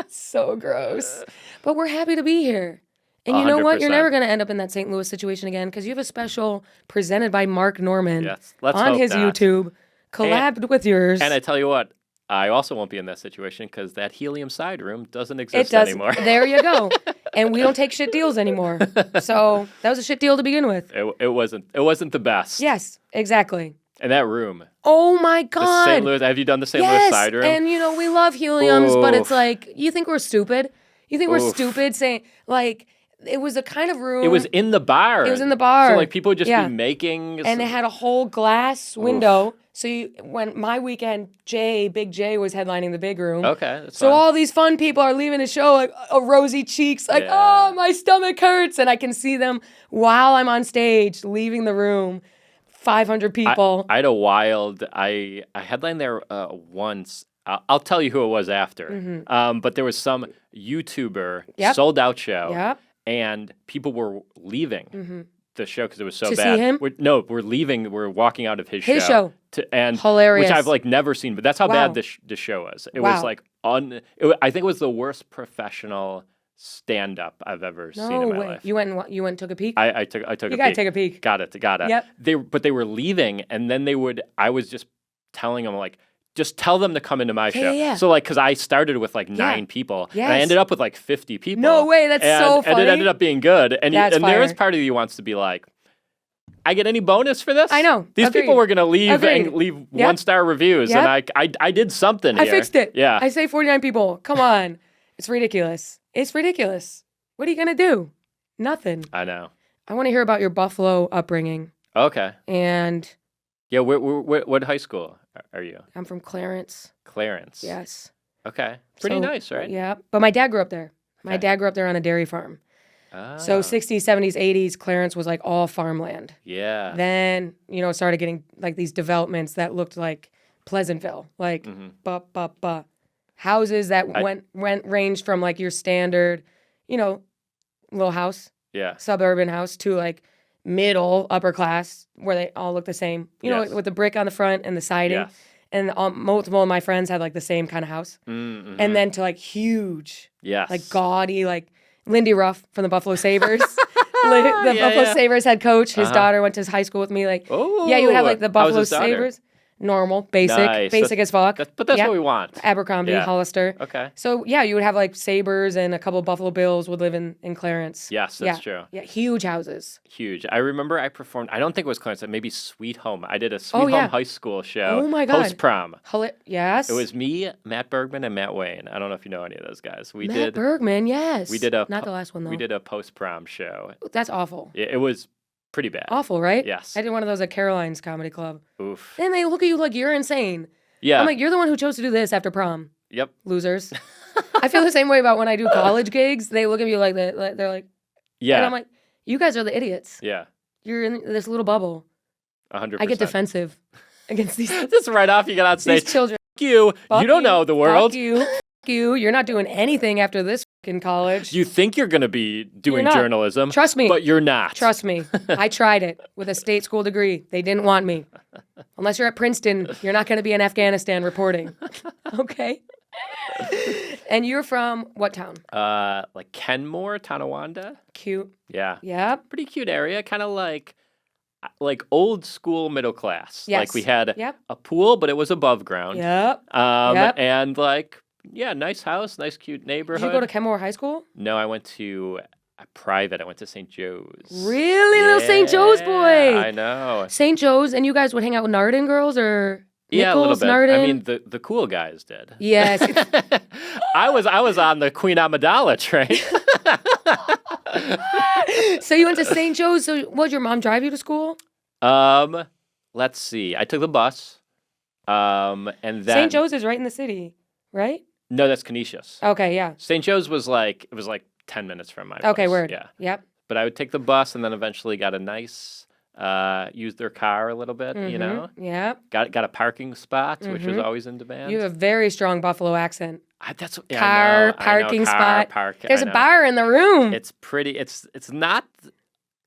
Speaker 1: so gross. But we're happy to be here. And you know what? You're never going to end up in that St. Louis situation again, because you have a special presented by Mark Norman on his YouTube, collabed with yours.
Speaker 4: And I tell you what, I also won't be in that situation because that helium side room doesn't exist anymore.
Speaker 1: There you go. and we don't take shit deals anymore. So that was a shit deal to begin with.
Speaker 4: It wasn't the best.
Speaker 1: Yes, exactly.
Speaker 4: And that room.
Speaker 1: Oh my
Speaker 4: The
Speaker 1: God.
Speaker 4: St. Louis. Have you done the St. Louis
Speaker 1: Yes,
Speaker 4: side room?
Speaker 1: and you know, we love heliums, but it's
Speaker 4: Oof.
Speaker 1: like, you think we're stupid? You think we're
Speaker 4: Oof.
Speaker 1: stupid saying, like, it was a kind of room.
Speaker 4: It was in the bar.
Speaker 1: It was in the bar.
Speaker 4: So like people would just
Speaker 1: Yeah.
Speaker 4: be making.
Speaker 1: And it had a whole glass window. So when my weekend, Big J was headlining the big room.
Speaker 4: Okay, that's
Speaker 1: So
Speaker 4: fun.
Speaker 1: all these fun people are leaving the show like rosy cheeks, like,
Speaker 4: Yeah.
Speaker 1: oh, my stomach hurts. And I can see them while I'm on stage leaving the room. 500 people.
Speaker 4: I had a wild. I headlined there once. I'll tell you who it was after. But there was some YouTuber
Speaker 1: Yep.
Speaker 4: sold out show,
Speaker 1: Yep.
Speaker 4: and people were leaving the show because it was so
Speaker 1: To see
Speaker 4: bad.
Speaker 1: him?
Speaker 4: We're leaving. We're walking out of his
Speaker 1: show.
Speaker 4: And
Speaker 1: Hilarious.
Speaker 4: which I've like never seen. But that's how
Speaker 1: Wow.
Speaker 4: bad the show was. It
Speaker 1: Wow.
Speaker 4: was like I think it was the worst professional stand-up I've ever seen
Speaker 1: No
Speaker 4: in my
Speaker 1: way.
Speaker 4: life.
Speaker 1: You went and took a peek?
Speaker 4: I took
Speaker 1: You
Speaker 4: a
Speaker 1: gotta
Speaker 4: peek.
Speaker 1: take a peek.
Speaker 4: Got it.
Speaker 1: Yep.
Speaker 4: They were leaving, and then I was just telling them like, just tell them to come into my show.
Speaker 1: yeah.
Speaker 4: So like, because I started with like 9 people, and I
Speaker 1: Yes.
Speaker 4: ended up with like 50 people.
Speaker 1: No way, that's so
Speaker 4: And it
Speaker 1: funny.
Speaker 4: ended up being good. And
Speaker 1: That's
Speaker 4: and there is
Speaker 1: fire.
Speaker 4: part of you wants to be like, I get any bonus for this?
Speaker 1: I know.
Speaker 4: These
Speaker 1: Agreed.
Speaker 4: people were gonna leave
Speaker 1: Agreed.
Speaker 4: and leave
Speaker 1: Yep.
Speaker 4: 1-star reviews,
Speaker 1: Yep.
Speaker 4: and I did something
Speaker 1: I
Speaker 4: here.
Speaker 1: fixed it.
Speaker 4: Yeah.
Speaker 1: I say 49 people. Come on. It's ridiculous. It's ridiculous. What are you going to do? Nothing.
Speaker 4: I know.
Speaker 1: I want to hear about your Buffalo upbringing.
Speaker 4: Okay.
Speaker 1: And
Speaker 4: Yeah. What high school are you?
Speaker 1: I'm from Clarence.
Speaker 4: Clarence.
Speaker 1: Yes.
Speaker 4: Okay. Pretty
Speaker 1: So,
Speaker 4: nice, right?
Speaker 1: Yeah. But my dad grew up there. My
Speaker 4: Okay.
Speaker 1: dad grew up there on a dairy farm. So
Speaker 4: Ah,
Speaker 1: 60s, 70s, 80s, Clarence was like all farmland.
Speaker 4: Yeah.
Speaker 1: Then, started getting like these developments that looked like Pleasantville, like houses that ranged from like your standard, little house,
Speaker 4: Yeah.
Speaker 1: suburban house to like middle upper class where they all look the same,
Speaker 4: Yes.
Speaker 1: with the brick on the front and the siding.
Speaker 4: Yes.
Speaker 1: And multiple of my friends had like the same kind of house.
Speaker 4: Mm-hmm.
Speaker 1: And then to like huge,
Speaker 4: Yes.
Speaker 1: like gaudy, like Lindy Ruff from the Buffalo Sabres. The
Speaker 4: Yeah,
Speaker 1: Buffalo
Speaker 4: yeah.
Speaker 1: Sabres head coach. His daughter went to high school with me. Like, yeah, you would have like the
Speaker 4: Oh, how was
Speaker 1: Buffalo
Speaker 4: his daughter?
Speaker 1: Sabres. Normal, basic,
Speaker 4: Nice.
Speaker 1: basic as fuck.
Speaker 4: But that's
Speaker 1: Yep.
Speaker 4: what we want.
Speaker 1: Abercrombie,
Speaker 4: Yeah.
Speaker 1: Hollister.
Speaker 4: Okay.
Speaker 1: So yeah, you would have like Sabres and a couple of Buffalo Bills would live in Clarence.
Speaker 4: Yes, that's true.
Speaker 1: Yeah, huge houses.
Speaker 4: Huge. I remember I performed. I don't think it was Clarence. Maybe Sweet Home. I did a Sweet Home
Speaker 1: yeah.
Speaker 4: High School show.
Speaker 1: Oh my God.
Speaker 4: Post prom.
Speaker 1: Yes.
Speaker 4: It was me, Matt Bergman, and Matt Wayne. I don't know if you know any of those guys.
Speaker 1: Matt Bergman. Yes.
Speaker 4: We did a
Speaker 1: not the last one though.
Speaker 4: We did a post prom show.
Speaker 1: That's awful.
Speaker 4: It was pretty bad.
Speaker 1: Awful, right?
Speaker 4: Yes.
Speaker 1: I did one of those at Caroline's Comedy Club.
Speaker 4: Oof.
Speaker 1: And they look at you like you're insane.
Speaker 4: Yeah.
Speaker 1: I'm like, you're the one who chose to do this after prom.
Speaker 4: Yep.
Speaker 1: Losers. I feel the same way about when I do college gigs. They look at me like that. They're like,
Speaker 4: Yeah.
Speaker 1: and I'm like, you guys are the idiots.
Speaker 4: Yeah.
Speaker 1: You're in this little bubble.
Speaker 4: 100%.
Speaker 1: I get defensive against these,
Speaker 4: Just right off, you get on stage.
Speaker 1: these children.
Speaker 4: Fuck you.
Speaker 1: Fuck
Speaker 4: You don't know the world.
Speaker 1: Fuck you. Fuck you. You're not doing anything after this fucking college.
Speaker 4: You think you're going to be doing
Speaker 1: not.
Speaker 4: journalism.
Speaker 1: Trust me.
Speaker 4: But you're not.
Speaker 1: Trust me. I tried it with a state school degree. They didn't want me. Unless you're at Princeton, you're not going to be in Afghanistan reporting. Okay? And you're from what town?
Speaker 4: Like Kenmore, Tonawanda.
Speaker 1: Cute.
Speaker 4: Yeah.
Speaker 1: Yep.
Speaker 4: Pretty cute area. Kind of like old school middle class.
Speaker 1: Yes.
Speaker 4: Like we had
Speaker 1: Yep.
Speaker 4: a pool, but it was above ground.
Speaker 1: Yep. Yep.
Speaker 4: And like, yeah, nice house, nice cute
Speaker 1: Did
Speaker 4: neighborhood.
Speaker 1: you go to Kenmore High School?
Speaker 4: No, I went to a private. I went to St. Joe's.
Speaker 1: Really? Little St. Joe's boy.
Speaker 4: I know.
Speaker 1: St. Joe's, and you guys would hang out with Narden girls or
Speaker 4: Yeah, a little
Speaker 1: Nichols,
Speaker 4: bit.
Speaker 1: Narden?
Speaker 4: I mean, the cool guys did.
Speaker 1: Yes.
Speaker 4: I was on the Queen Amidala train.
Speaker 1: So you went to St. Joe's. So what, did your mom drive you to school?
Speaker 4: Let's see. I took the bus. And then
Speaker 1: St. Joe's is right in the city, right?
Speaker 4: No, that's Canisius.
Speaker 1: Okay, yeah.
Speaker 4: St. Joe's was like 10 minutes from my
Speaker 1: Okay,
Speaker 4: place.
Speaker 1: word.
Speaker 4: Yeah.
Speaker 1: Yep.
Speaker 4: But I would take the bus and then eventually got a nice used their car a little bit, you know.
Speaker 1: Yep.
Speaker 4: Got a parking spot, which was always in demand.
Speaker 1: You have a very strong Buffalo accent.
Speaker 4: That's
Speaker 1: Car,
Speaker 4: I know,
Speaker 1: parking
Speaker 4: car,
Speaker 1: spot.
Speaker 4: Park,
Speaker 1: There's
Speaker 4: I
Speaker 1: a
Speaker 4: know.
Speaker 1: bar in the room.
Speaker 4: It's pretty. It's not.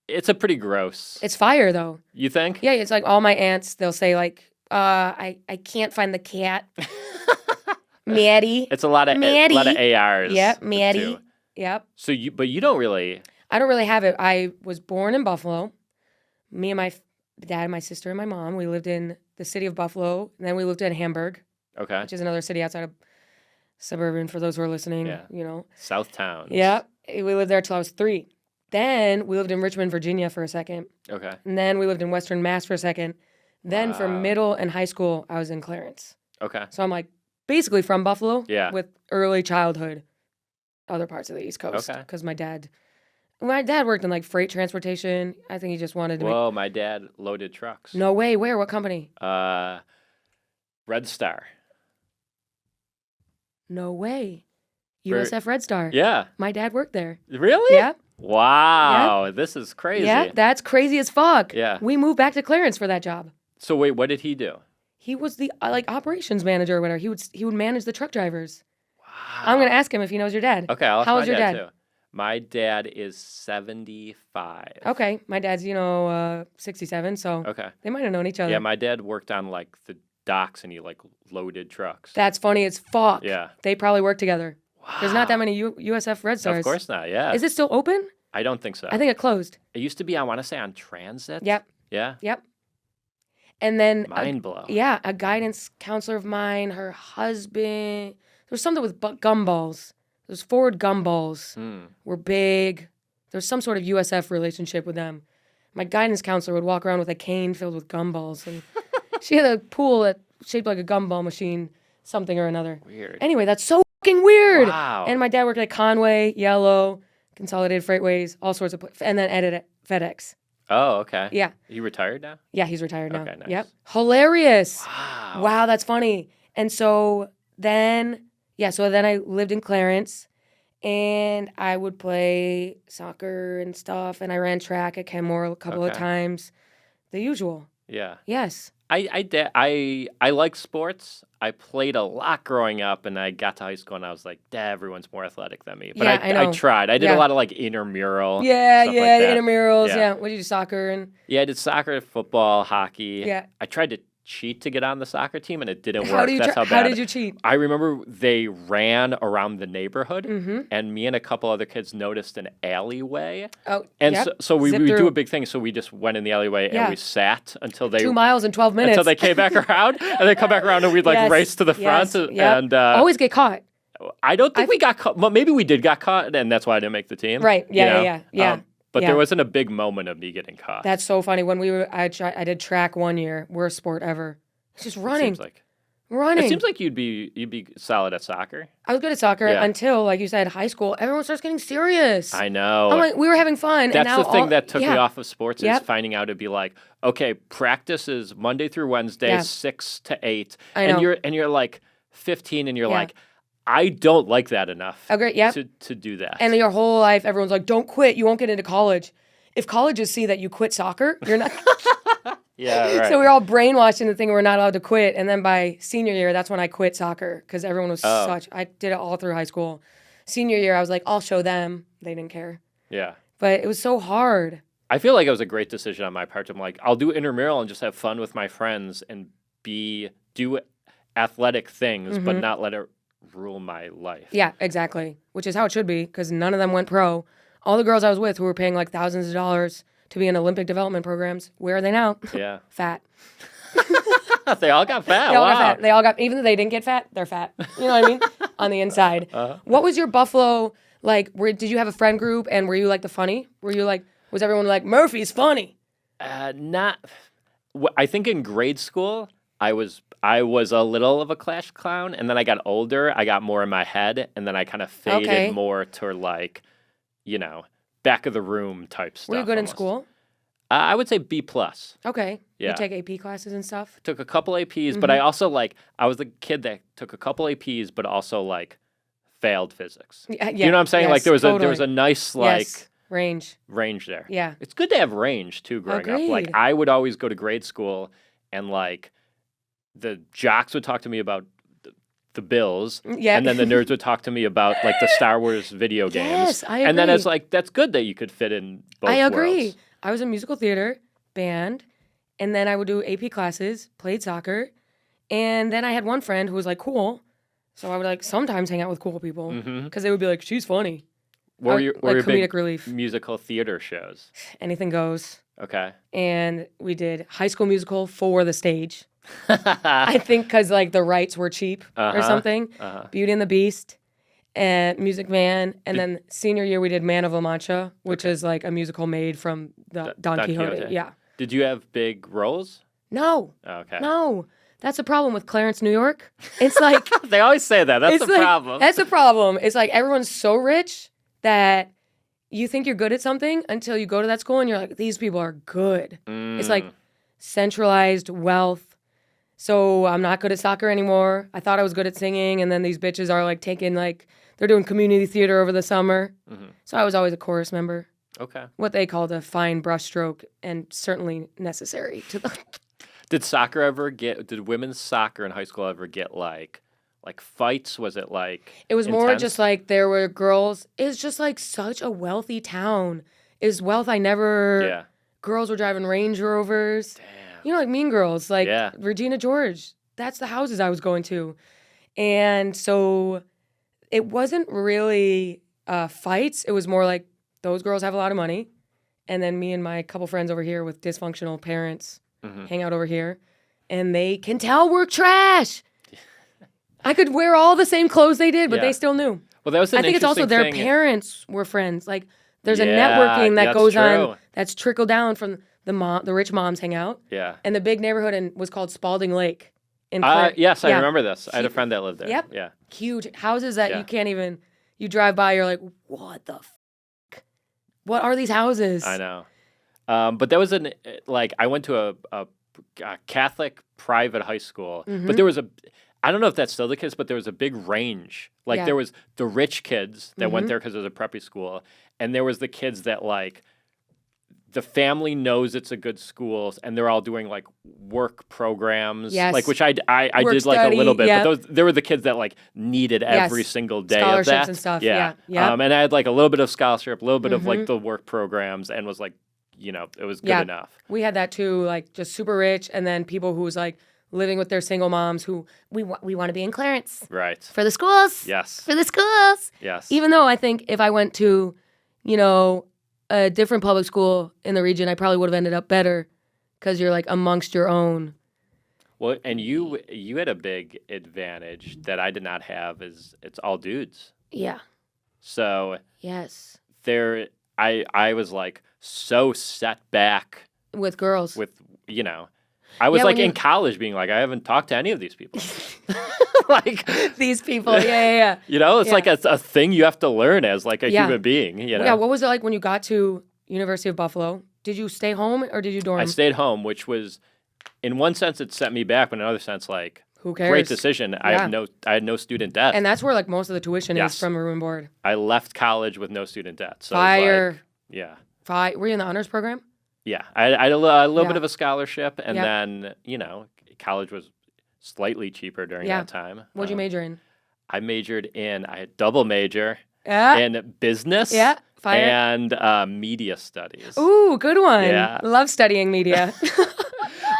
Speaker 4: It's a pretty gross.
Speaker 1: It's fire though.
Speaker 4: You think?
Speaker 1: Yeah, it's like all my aunts, they'll say like, I can't find the cat. Maddie.
Speaker 4: It's a lot of
Speaker 1: Maddie.
Speaker 4: ARs.
Speaker 1: Yep, Maddie.
Speaker 4: too.
Speaker 1: Yep.
Speaker 4: So but you don't really.
Speaker 1: I don't really have it. I was born in Buffalo. Me and my dad, my sister, and my mom, we lived in the city of Buffalo. And then we lived in Hamburg,
Speaker 4: Okay.
Speaker 1: which is another city outside of suburban for those who are listening,
Speaker 4: Yeah.
Speaker 1: you know.
Speaker 4: South Town.
Speaker 1: Yep. We lived there till I was 3. Then we lived in Richmond, Virginia for a second.
Speaker 4: Okay.
Speaker 1: And then we lived in Western Mass for a second. Then for middle and high school, I was in Clarence.
Speaker 4: Okay.
Speaker 1: So I'm like basically from Buffalo
Speaker 4: Yeah.
Speaker 1: with early childhood, other parts of the East Coast.
Speaker 4: Okay.
Speaker 1: Because my dad worked in like freight transportation. I think he just wanted to make.
Speaker 4: Whoa, my dad loaded trucks.
Speaker 1: No way. Where? What company?
Speaker 4: Red Star.
Speaker 1: No way. USF Red Star.
Speaker 4: Yeah.
Speaker 1: My dad worked there.
Speaker 4: Really?
Speaker 1: Yeah.
Speaker 4: Wow. This is crazy.
Speaker 1: Yeah, that's crazy as fuck.
Speaker 4: Yeah.
Speaker 1: We moved back to Clarence for that job.
Speaker 4: So wait, what did he do?
Speaker 1: He was the operations manager or whatever. He would manage the truck drivers. Wow. I'm gonna ask him if he knows your dad.
Speaker 4: Okay, I'll ask
Speaker 1: How
Speaker 4: my
Speaker 1: old's your
Speaker 4: dad
Speaker 1: dad?
Speaker 4: too. My dad is 75.
Speaker 1: Okay, my dad's 67, so
Speaker 4: Okay.
Speaker 1: they might have known each other.
Speaker 4: Yeah, my dad worked on like the docks and he like loaded trucks.
Speaker 1: That's funny as fuck.
Speaker 4: Yeah.
Speaker 1: They probably work together.
Speaker 4: Wow.
Speaker 1: There's not that many USF Red Stars.
Speaker 4: Of course not. Yeah.
Speaker 1: Is it still open?
Speaker 4: I don't think so.
Speaker 1: I think it closed.
Speaker 4: It used to be, I want to say, on transit.
Speaker 1: Yep.
Speaker 4: Yeah.
Speaker 1: Yep. And then
Speaker 4: Mind blow.
Speaker 1: Yeah, a guidance counselor of mine, her husband. There was something with gumballs. Those Ford gumballs were big. There was some sort of USF relationship with them. My guidance counselor would walk around with a cane filled with gumballs, and she had a pool that shaped like a gumball machine, something or another.
Speaker 4: Weird.
Speaker 1: Anyway, that's so fucking weird.
Speaker 4: Wow.
Speaker 1: And my dad worked at Conway, Yellow, Consolidated Freightways, all sorts of, and then edited at FedEx.
Speaker 4: Oh, okay.
Speaker 1: Yeah.
Speaker 4: He retired now?
Speaker 1: Yeah, he's retired now.
Speaker 4: Okay, nice.
Speaker 1: Yep. Hilarious.
Speaker 4: Wow.
Speaker 1: Wow, that's funny. And so then I lived in Clarence, and I would play soccer and stuff, and I ran track at Kenmore a couple of
Speaker 4: Okay.
Speaker 1: times. The usual.
Speaker 4: Yeah.
Speaker 1: Yes.
Speaker 4: I like sports. I played a lot growing up, and I got to high school, and I was like, everyone's more athletic than me. But
Speaker 1: Yeah, I know.
Speaker 4: I tried. I did
Speaker 1: Yeah.
Speaker 4: a lot of like intramural.
Speaker 1: Yeah,
Speaker 4: stuff
Speaker 1: yeah,
Speaker 4: like
Speaker 1: the
Speaker 4: that.
Speaker 1: intramurals.
Speaker 4: Yeah.
Speaker 1: Yeah. What did you do? Soccer and
Speaker 4: Yeah, I did soccer, football, hockey.
Speaker 1: Yeah.
Speaker 4: I tried to cheat to get on the soccer team, and it didn't
Speaker 1: how
Speaker 4: work.
Speaker 1: do you
Speaker 4: That's how
Speaker 1: how
Speaker 4: bad.
Speaker 1: did you cheat?
Speaker 4: I remember they ran around the neighborhood,
Speaker 1: Mm-hmm.
Speaker 4: and me and a couple other kids noticed an alleyway.
Speaker 1: Oh,
Speaker 4: And
Speaker 1: yep.
Speaker 4: so we
Speaker 1: Zip
Speaker 4: would do
Speaker 1: through.
Speaker 4: a big thing. So we just went in the alleyway
Speaker 1: Yeah.
Speaker 4: and we sat until they
Speaker 1: 2 miles in 12 minutes.
Speaker 4: until they came back around, and they come back around, and we'd like
Speaker 1: Yes,
Speaker 4: race to the front.
Speaker 1: yes, yep.
Speaker 4: And
Speaker 1: always get caught.
Speaker 4: I don't think we got caught. Well, maybe we did got caught, and that's why I didn't make the team.
Speaker 1: Right.
Speaker 4: you
Speaker 1: Yeah,
Speaker 4: know?
Speaker 1: yeah.
Speaker 4: But
Speaker 1: Yeah.
Speaker 4: there wasn't a big moment of me getting caught.
Speaker 1: That's so funny. When I did track one year, worst sport ever. It's just running, running.
Speaker 4: It seems like you'd be solid at soccer.
Speaker 1: I was good at soccer
Speaker 4: Yeah.
Speaker 1: until, like you said, high school. Everyone starts getting serious.
Speaker 4: I know.
Speaker 1: I'm like, we were having fun. and
Speaker 4: That's
Speaker 1: now
Speaker 4: the thing that took me
Speaker 1: yeah.
Speaker 4: off of sports is
Speaker 1: Yep.
Speaker 4: finding out to be like, okay, practice is Monday through Wednesday,
Speaker 1: Yeah.
Speaker 4: 6 to 8,
Speaker 1: I
Speaker 4: and
Speaker 1: know.
Speaker 4: you're like 15, and you're
Speaker 1: Yeah.
Speaker 4: like, I don't like that enough.
Speaker 1: Agree, yep.
Speaker 4: To do that.
Speaker 1: And your whole life, everyone's like, don't quit. You won't get into college. If colleges see that you quit soccer, you're not.
Speaker 4: yeah, right.
Speaker 1: So we're all brainwashed into thinking we're not allowed to quit. And then by senior year, that's when I quit soccer because everyone was I did it all through high school. Senior year, I was like, I'll show them. They didn't care.
Speaker 4: Yeah.
Speaker 1: But it was so hard.
Speaker 4: I feel like it was a great decision on my part. I'm like, I'll do intramural and just have fun with my friends and do athletic things, but not let it rule my life.
Speaker 1: Yeah, exactly. Which is how it should be because none of them went pro. All the girls I was with who were paying like thousands of dollars to be in Olympic development programs, where are they now?
Speaker 4: Yeah.
Speaker 1: Fat.
Speaker 4: They all got fat.
Speaker 1: They all
Speaker 4: wow.
Speaker 1: got fat. They all got, even though they didn't get fat, they're fat. You know what I mean? On the inside. What was your Buffalo, like, did you have a friend group and were you like the funny? Were you like, was everyone like, Murphy's funny?
Speaker 4: Not. I think in grade school, I was a little of a class clown, and then I got older. I got more in my head, and then I kind of faded
Speaker 1: Okay.
Speaker 4: more to like, back of the room type stuff.
Speaker 1: Were you good in
Speaker 4: almost.
Speaker 1: school?
Speaker 4: I would say B plus.
Speaker 1: Okay.
Speaker 4: Yeah.
Speaker 1: You take AP classes and stuff?
Speaker 4: Took a couple APs, but I also I was the kid that took a couple APs, but also like failed physics.
Speaker 1: Yeah,
Speaker 4: You know what I'm saying?
Speaker 1: yes,
Speaker 4: Like there was
Speaker 1: totally.
Speaker 4: a nice
Speaker 1: Yes. Range.
Speaker 4: range there.
Speaker 1: Yeah.
Speaker 4: It's good to have range too growing up. Like
Speaker 1: Agreed.
Speaker 4: I would always go to grade school and like the jocks would talk to me about the Bills.
Speaker 1: Yeah.
Speaker 4: And then the nerds would talk to me about like the Star Wars video games.
Speaker 1: Yes, I
Speaker 4: And then
Speaker 1: agree.
Speaker 4: it's like that's good that you could fit in both
Speaker 1: I agree.
Speaker 4: worlds.
Speaker 1: I was in musical theater, band, and then I would do AP classes, played soccer, and then I had one friend who was like cool, so I would like sometimes hang out with cool people because they would be like, she's funny.
Speaker 4: What were your
Speaker 1: like
Speaker 4: big
Speaker 1: comedic relief.
Speaker 4: musical theater shows?
Speaker 1: Anything goes.
Speaker 4: Okay.
Speaker 1: And we did High School Musical for the stage. I think because like the rights were cheap or something. Beauty and the Beast. and Music Man, and then senior year we did Man of La Mancha, which is like a musical made from the Don Quixote. Yeah.
Speaker 4: Did you have big roles?
Speaker 1: No.
Speaker 4: Oh, okay.
Speaker 1: No. That's the problem with Clarence, New York. It's like
Speaker 4: They always say that. That's the problem.
Speaker 1: That's the problem. It's like everyone's so rich that you think you're good at something until you go to that school and you're like, these people are good. It's like centralized wealth. So I'm not good at soccer anymore. I thought I was good at singing, and then these bitches are like taking like they're doing community theater over the summer. So I was always a chorus member.
Speaker 4: Okay.
Speaker 1: What they called a fine brushstroke, and certainly necessary to the.
Speaker 4: Did women's soccer in high school ever get like fights? Was it like
Speaker 1: It was more
Speaker 4: intense?
Speaker 1: just like there were girls. It's just like such a wealthy town. Is wealth I never.
Speaker 4: Yeah.
Speaker 1: Girls were driving Range Rovers.
Speaker 4: Damn.
Speaker 1: You know, like Mean Girls, like
Speaker 4: Yeah.
Speaker 1: Regina George. That's the houses I was going to. And so it wasn't really fights. It was more like those girls have a lot of money. And then me and my couple friends over here with dysfunctional parents hang out over here. And they can tell we're trash. I could wear all the same clothes they did, but
Speaker 4: Yeah.
Speaker 1: they still knew.
Speaker 4: Well, that was an
Speaker 1: I think it's also their
Speaker 4: interesting thing.
Speaker 1: parents were friends. Like there's a
Speaker 4: Yeah,
Speaker 1: networking that
Speaker 4: that's
Speaker 1: goes
Speaker 4: true.
Speaker 1: on that's trickled down from the rich moms hang out.
Speaker 4: Yeah.
Speaker 1: And the big neyborhood was called Spalding Lake.
Speaker 4: Yes, I
Speaker 1: Yeah.
Speaker 4: remember this. I had a friend that lived there.
Speaker 1: Yep.
Speaker 4: Yeah.
Speaker 1: Huge houses that
Speaker 4: Yeah.
Speaker 1: you can't even, you drive by, you're like, what the fuck? What are these houses?
Speaker 4: I know. But there was I went to a Catholic private high school, but there was I don't know if that's still the case, but there was a big range. Like
Speaker 1: Yeah.
Speaker 4: there was the rich kids that went there because it was a preppy school, and there was the kids that like the family knows it's a good school, and they're all doing like work programs,
Speaker 1: Yes.
Speaker 4: like which I
Speaker 1: Work
Speaker 4: did like
Speaker 1: study,
Speaker 4: a little bit,
Speaker 1: yeah.
Speaker 4: but there were the kids that like needed every single day of
Speaker 1: Scholarships
Speaker 4: that
Speaker 1: and stuff,
Speaker 4: Yeah,
Speaker 1: yeah.
Speaker 4: and I had like a little bit of scholarship, a little bit of like the work programs, and was like, it was good
Speaker 1: Yeah.
Speaker 4: enough.
Speaker 1: We had that too, like just super rich, and then people who was like living with their single moms who we want to be in Clarence
Speaker 4: Right.
Speaker 1: for the schools.
Speaker 4: Yes.
Speaker 1: For the schools.
Speaker 4: Yes.
Speaker 1: Even though I think if I went to, a different public school in the region, I probably would have ended up better because you're like amongst your own.
Speaker 4: Well, and you had a big advantage that I did not have is it's all dudes.
Speaker 1: Yeah.
Speaker 4: So
Speaker 1: Yes.
Speaker 4: I was like so set back
Speaker 1: With girls.
Speaker 4: with I was
Speaker 1: Yeah,
Speaker 4: like
Speaker 1: when
Speaker 4: in
Speaker 1: you-
Speaker 4: college being like I haven't talked to any of these people. Like
Speaker 1: These people. Yeah.
Speaker 4: it's
Speaker 1: Yeah.
Speaker 4: like a thing you have to learn as like a
Speaker 1: Yeah.
Speaker 4: human being.
Speaker 1: Yeah. What was it like when you got to University of Buffalo? Did you stay home or did you dorm?
Speaker 4: I stayed home, which was in one sense it set me back, but in another sense like
Speaker 1: Who cares?
Speaker 4: great decision. I had no student debt.
Speaker 1: And that's where like most of the tuition
Speaker 4: Yes.
Speaker 1: is from a room and board.
Speaker 4: I left college with no student debt. So it was
Speaker 1: Fire.
Speaker 4: like, yeah.
Speaker 1: Were you in the honors program?
Speaker 4: Yeah, I had a little
Speaker 1: Yeah.
Speaker 4: bit of a scholarship, and
Speaker 1: Yeah.
Speaker 4: then college was slightly cheaper during
Speaker 1: Yeah.
Speaker 4: that time.
Speaker 1: What'd you major in?
Speaker 4: I majored in I had double major
Speaker 1: Yeah.
Speaker 4: in business
Speaker 1: Yeah. Fire.
Speaker 4: and media studies.
Speaker 1: Ooh, good one.
Speaker 4: Yeah.
Speaker 1: Love studying media.